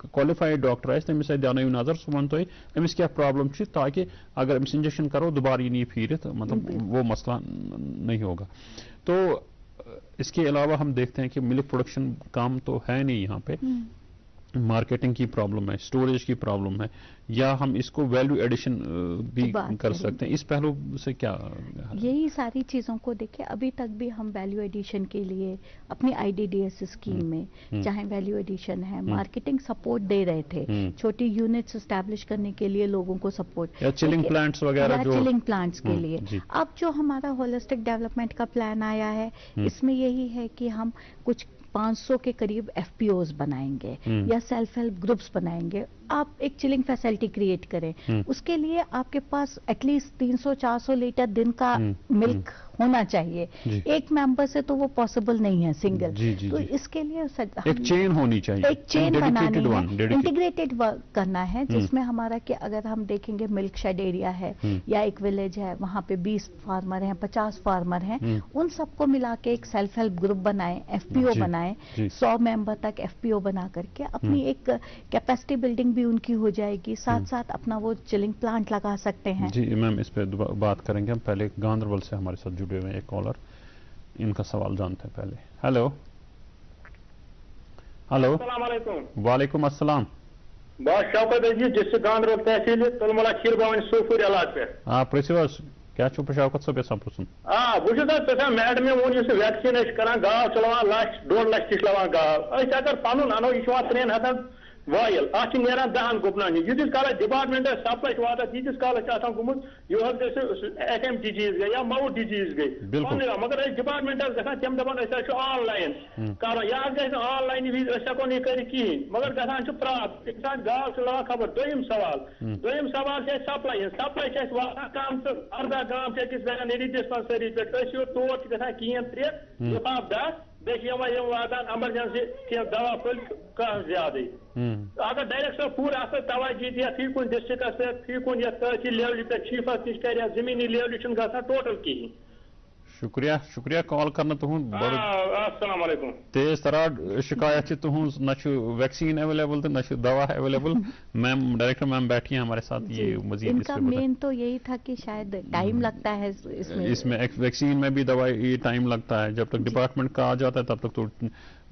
क्वालिफाइड डॉक्टर तमिस दियानो नजर सह वन अमिस क्या प्रॉब्लम ताकि अगर अमिस इंजेक्शन करो दोबारा ये नहीं फिर मतलब वो मसला नहीं होगा। तो इसके अलावा हम देखते हैं कि मिल्क प्रोडक्शन कम तो है नहीं यहाँ पे, मार्केटिंग की प्रॉब्लम है, स्टोरेज की प्रॉब्लम है, या हम इसको वैल्यू एडिशन भी कर सकते हैं। इस पहलू से क्या यही सारी चीज़ों को देखें। अभी तक भी हम वैल्यू एडिशन के लिए अपनी IDDS स्कीम में चाहे वैल्यू एडिशन है, मार्केटिंग सपोर्ट दे रहे थे, छोटी यूनिट्स एस्टैब्लिश करने के लिए लोगों को सपोर्ट, या चिलिंग प्लांट्स वगैरह, चिलिंग प्लांट्स के लिए। अब जो हमारा होलिस्टिक डेवलपमेंट का प्लान आया है इसमें यही है कि हम कुछ 500 के करीब FPOs बनाएंगे या सेल्फ हेल्प ग्रुप्स बनाएंगे। आप एक चिलिंग फैसिलिटी क्रिएट करें, उसके लिए आपके पास एटलीस्ट 300-400 लीटर दिन का मिल्क होना चाहिए। एक मेंबर से तो वो पॉसिबल नहीं है सिंगल, तो इसके लिए एक चेन होनी चाहिए, एक चेन बनानी है, इंटीग्रेटेड वर्क करना है, जिसमें हमारा कि अगर हम देखेंगे मिल्क शेड एरिया है या एक विलेज है, वहाँ पे 20 फार्मर हैं, 50 फार्मर हैं, उन सबको मिला के एक सेल्फ हेल्प ग्रुप बनाएं, FPO बनाएं, 100 मेंबर तक FPO बना करके अपनी एक कैपेसिटी बिल्डिंग भी उनकी हो जाएगी, साथ साथ अपना वो चिलिंग प्लांट लगा सकते हैं। जी मैम, इस पे बात करेंगे हम। पहले गांधरबल से हमारे साथ जुड़े हुए एक कॉलर, इनका सवाल जानते हैं पहले। हेलो हेलो, वालेकुम अस्सलाम। बस शौकत अजीज जिस गांधरबल तहसील तुलमुला खीरबावन सोफूर इलाज पे प्रिंसिपल क्या शौकत सब पृन बस मैडम मे वो वैक्सीन कर गाव चलान 1.5 लाख तक लवान गाव अगर पन अनो यह 3 हथन वायल अत नान 10 गुपन यीस काल डिपार्टमेंट सप्लाई वाता तीस काल गुमुत यह HM डिजीज गई या माउथ डिजीज गई, मगर डिपार्टमेंट तम दपान ऑनलाइन कर ऑनलाइन हेको नहीं कर कहें, मगर गसान प्राप्त इंसान गाव लवान खबर। दोम सवाल सप्लाई वाता कम तो 18 गांव वेटनरी डिस्पेंसरी पे तौर कहें 3 लिफाफ 10 वातान एमरजेंसी कह दवा फल कह ज्यादा। अगर डायरेक्टर पूरा तवज्जो दिया फी कुन डिस्ट्रिक्ट पे, फी कुन तहसील लेवल पे चीफस नश कर जमीनी लेवल टोटल कहें। शुक्रिया कॉल करना तुहद अस्सलाम वालेकुम। तेज तरार शिकायत तुहद न वैक्सीन अवेलेबल तो न दवा अवेलेबल। मैम डायरेक्टर मैम बैठी हैं हमारे साथ, ये मजीद इनका मेन तो यही था कि शायद टाइम लगता है इसमें वैक्सीन में भी दवाई टाइम लगता है, जब तक डिपार्टमेंट का आ जाता है तब तक तो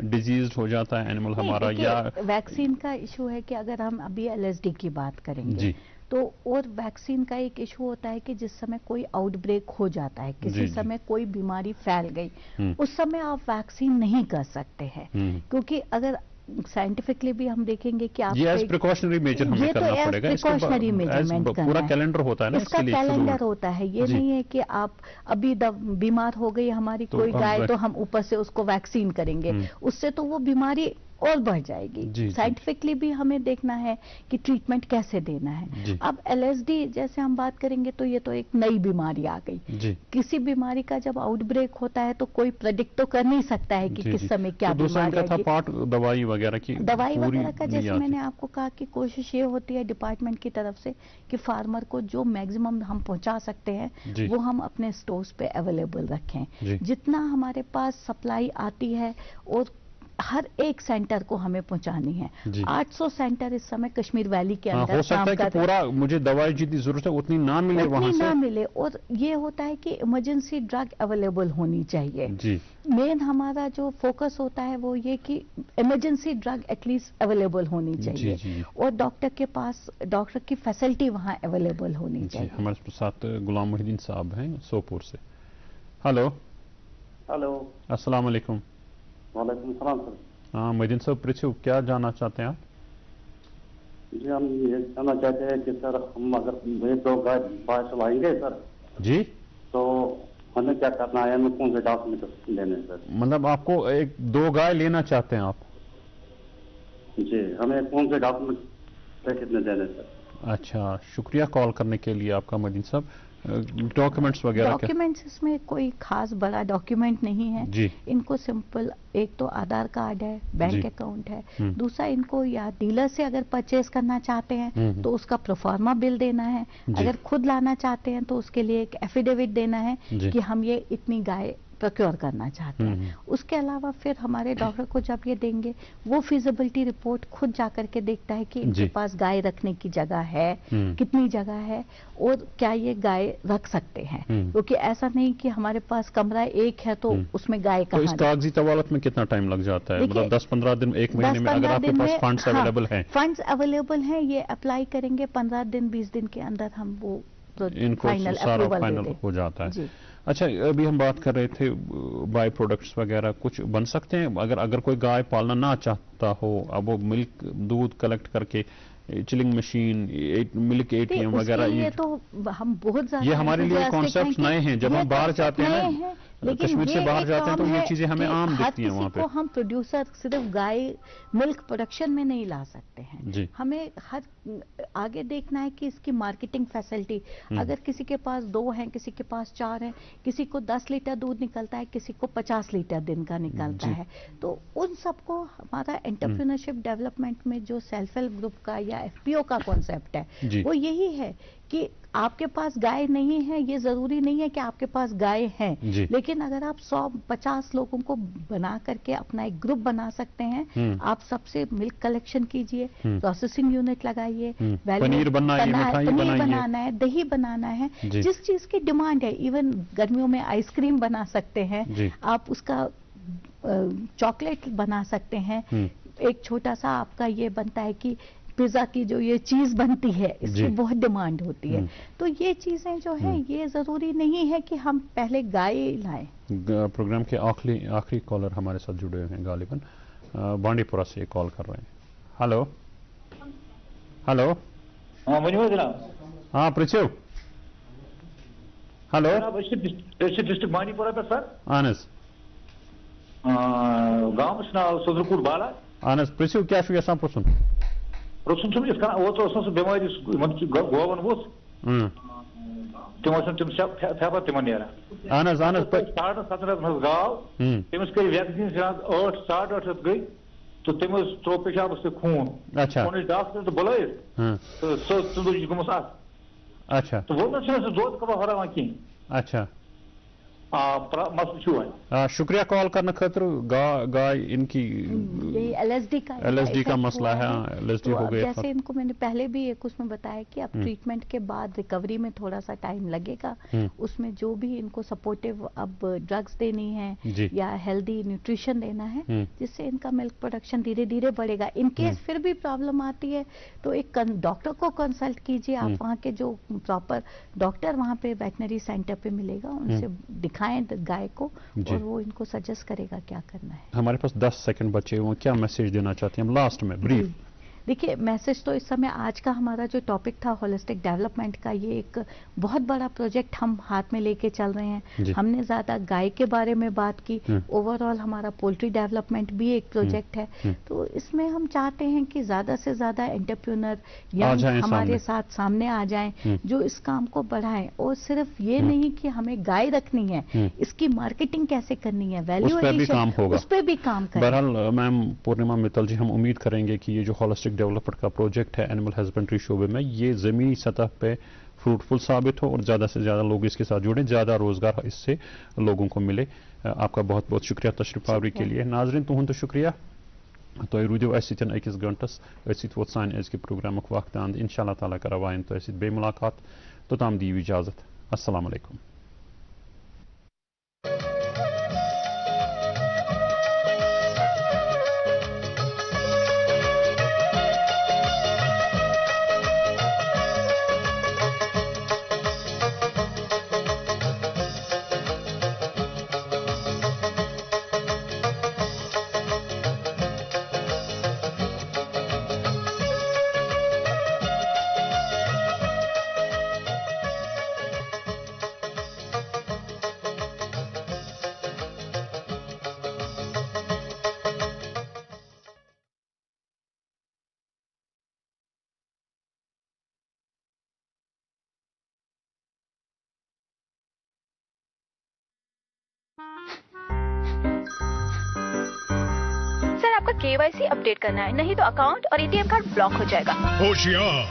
डिजीज हो जाता है एनिमल हमारा। या वैक्सीन का इशू है कि अगर हम अभी LSD की बात करेंगे तो और वैक्सीन का एक इशू होता है कि जिस समय कोई आउटब्रेक हो जाता है, किसी समय कोई बीमारी फैल गई, उस समय आप वैक्सीन नहीं कर सकते हैं, क्योंकि अगर साइंटिफिकली भी हम देखेंगे कि आप ये प्रिकॉशनरी मेजर हमें करना पड़ेगा, प्रिकॉशनरी मेजरमेंट पूरा कैलेंडर होता है ना, इसका कैलेंडर होता है। ये नहीं है कि आप अभी बीमार हो गई हमारी कोई गाय तो हम ऊपर से उसको वैक्सीन करेंगे, उससे तो वो बीमारी और बढ़ जाएगी। साइंटिफिकली भी हमें देखना है कि ट्रीटमेंट कैसे देना है। अब LSD जैसे हम बात करेंगे तो ये तो एक नई बीमारी आ गई। किसी बीमारी का जब आउटब्रेक होता है तो कोई प्रेडिक्ट तो कर नहीं सकता है कि किस समय क्या बीमारी आएगी। दवाई वगैरह का जैसे मैंने आपको कहा कि कोशिश ये होती है डिपार्टमेंट की तरफ से कि फार्मर को जो मैक्सिमम हम पहुंचा सकते हैं वो हम अपने स्टोर्स पे अवेलेबल रखें। जितना हमारे पास सप्लाई आती है और हर एक सेंटर को हमें पहुंचानी है। 800 सेंटर इस समय कश्मीर वैली के अंदर हो सकता है कि पूरा मुझे दवाई जितनी जरूरत है उतनी ना मिले वहां से, ना मिले, और ये होता है कि इमरजेंसी ड्रग अवेलेबल होनी चाहिए जी। मेन हमारा जो फोकस होता है वो ये कि इमरजेंसी ड्रग एटलीस्ट अवेलेबल होनी चाहिए जी। और डॉक्टर के पास डॉक्टर की फैसिलिटी वहाँ अवेलेबल होनी चाहिए। हमारे साथ गुलाम मुहिद्दीन साहब हैं सोपोर से। हेलो अस्सलाम वालेकुम। वालेकुम सलाम सर। हाँ मुहिद्दीन साहब पूछो, क्या जानना चाहते हैं आप? जी हम ये जानना चाहते हैं कि सर हम अगर ये 2 गाय बाहर चलाएंगे सर जी, तो हमें क्या करना है, हमें कौन से डॉक्यूमेंट लेने सर? मतलब आपको 2 गाय लेना चाहते हैं आप? जी, हमें कौन से डॉक्यूमेंट कितने देने सर? अच्छा, शुक्रिया कॉल करने के लिए आपका मुहिद्दीन साहब। डॉक्यूमेंट्स वगैरह, डॉक्यूमेंट्स इसमें कोई खास बड़ा डॉक्यूमेंट नहीं है जी। इनको सिंपल एक तो आधार कार्ड है, बैंक अकाउंट है, दूसरा इनको या डीलर से अगर परचेज करना चाहते हैं तो उसका प्रोफार्मा बिल देना है, अगर खुद लाना चाहते हैं तो उसके लिए एक एफिडेविट देना है कि हम ये इतनी गाय प्रोक्योर करना चाहते हैं। उसके अलावा फिर हमारे डॉक्टर को जब ये देंगे वो फिजिबिलिटी रिपोर्ट खुद जाकर के देखता है कि इनके पास गाय रखने की जगह है, कितनी जगह है और क्या ये गाय रख सकते हैं, क्योंकि ऐसा नहीं कि हमारे पास कमरा एक है तो उसमें गाय कहाँ। तो इस कागजी तवालत में कितना टाइम लग जाता है? मतलब 10-15 दिन, 1 महीने में अगर आपके पास फंड्स अवेलेबल हैं? फंड्स अवेलेबल हैं, ये अप्लाई करेंगे 15 दिन 20 दिन के अंदर हम वो इनको सारा फाइनल हो जाता है। अच्छा, अभी हम बात कर रहे थे बाय प्रोडक्ट्स वगैरह कुछ बन सकते हैं अगर कोई गाय पालना ना चाहता हो, अब वो मिल्क दूध कलेक्ट करके चिलिंग मशीन, मिल्क एटीएम वगैरह, ये तो हम बहुत ज्यादा, ये हमारे लिए कॉन्सेप्ट नए हैं। जब हम बाहर जाते हैं ना, कश्मीर से बाहर जाते हैं तो ये चीजें हमें आम दिखती हैं वहाँ पे। हम प्रोड्यूसर सिर्फ गाय मिल्क प्रोडक्शन में नहीं ला सकते हैं, हमें हर आगे देखना है कि इसकी मार्केटिंग फैसिलिटी, अगर किसी के पास 2 हैं, किसी के पास 4 हैं, किसी को 10 लीटर दूध निकलता है, किसी को 50 लीटर दिन का निकलता है, तो उन सबको हमारा एंटरप्रेन्योरशिप डेवलपमेंट में जो सेल्फ हेल्प ग्रुप का या एफपीओ का कॉन्सेप्ट है वो यही है कि आपके पास गाय नहीं है, ये जरूरी नहीं है कि आपके पास गाय है, लेकिन अगर आप 100-50 लोगों को बना करके अपना एक ग्रुप बना सकते हैं, आप सबसे मिल्क कलेक्शन कीजिए, प्रोसेसिंग यूनिट लगाइए, पनीर बनाना है, दही बनाना है, जिस चीज की डिमांड है, इवन गर्मियों में आइसक्रीम बना सकते हैं आप, उसका चॉकलेट बना सकते हैं, एक छोटा सा आपका ये बनता है कि पिज्जा की जो ये चीज बनती है इसकी बहुत डिमांड होती है। तो ये चीजें जो है ये जरूरी नहीं है कि हम पहले गाय लाएं। प्रोग्राम के आखिरी कॉलर हमारे साथ जुड़े हुए हैं, गालिबन बांडीपुरा से कॉल कर रहे हैं। हेलो हाँ पृथ्वी, हेलो डिस्ट्रिक्ट बांडीपुरा पे सर। आनस गांव नाव सदरकुट बाला। आनस पृथ्वी क्या यसान पृछुन? पृछुन वो बेमारी गोवन वो तम फेबर तम नीरान 7:30 गाव तमिस गई वैक्सीन 8-8:30 गई तो तमिस त्रो पेशाब से खून। अच्छा, डॉक्टर तो बुलाये तो गुमस। अच्छा, तो वो दोद कबा हरावान कहीं। अच्छा मसला शुक्रिया कॉल करने खतर। गाय इनकी एलएसडी का मसला है, एलएसडी हो गया। जैसे इनको मैंने पहले भी एक उसमें बताया कि अब ट्रीटमेंट के बाद रिकवरी में थोड़ा सा टाइम लगेगा, उसमें जो भी इनको सपोर्टिव अब ड्रग्स देनी है या हेल्दी न्यूट्रिशन देना है जिससे इनका मिल्क प्रोडक्शन धीरे धीरे बढ़ेगा। इनकेस फिर भी प्रॉब्लम आती है तो एक डॉक्टर को कंसल्ट कीजिए आप, वहाँ के जो प्रॉपर डॉक्टर वहाँ पे वेटनरी सेंटर पे मिलेगा, उनसे दिखाएं गाय को और वो इनको सजेस्ट करेगा क्या करना है। हमारे पास 10 सेकंड बचे हुए, क्या मैसेज देना चाहते हैं हम लास्ट में ब्रीफ? देखिए मैसेज तो इस समय आज का हमारा जो टॉपिक था होलिस्टिक डेवलपमेंट का, ये एक बहुत बड़ा प्रोजेक्ट हम हाथ में लेके चल रहे हैं। हमने ज्यादा गाय के बारे में बात की, ओवरऑल हमारा पोल्ट्री डेवलपमेंट भी एक प्रोजेक्ट है। तो इसमें हम चाहते हैं कि ज्यादा से ज्यादा एंटरप्रेन्योर हमारे साथ सामने आ जाएं जो इस काम को बढ़ाएं, और सिर्फ ये नहीं कि हमें गाय रखनी है, इसकी मार्केटिंग कैसे करनी है, वैल्यू एडिशन, उस पर भी काम करें। बहरहाल मैम पूर्णिमा मित्तल जी, हम उम्मीद करेंगे कि ये जो होलिस्टिक एक डेवलपमेंट का प्रोजेक्ट है एनिमल हस्बेंड्री शोबे में, ये ज़मीनी सतह पे फ्रूटफुल साबित हो और ज़्यादा से ज़्यादा लोग इसके साथ जुड़ें, ज़्यादा रोज़गार इससे लोगों को मिले। आपका बहुत बहुत शुक्रिया तशरीफ आवरी के लिए। नाज़रीन तुहंद शुक्रिया, तो रूदियो अकिस घंटस वो सान अज़ प्रोग्राम वक्त अंद इंशाअल्लाह ताला करवा तो बे मुलाकात, तो ताम दी इजाज़त। अस्सलाम वालेकुम। KYC अपडेट करना है, नहीं तो अकाउंट और ATM कार्ड ब्लॉक हो जाएगा। होशियार,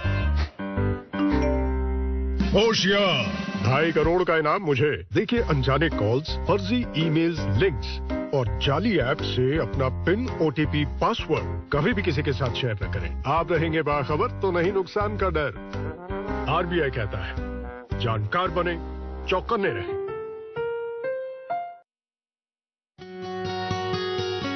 होशियार, 2.5 करोड़ का इनाम मुझे। देखिए अनजाने कॉल्स, फर्जी ईमेल्स, लिंक्स और जाली ऐप से अपना पिन, OTP, पासवर्ड कभी भी किसी के साथ शेयर न करें। आप रहेंगे बाखबर तो नहीं नुकसान का डर। RBI कहता है जानकार बने, चौकन्ने रहें।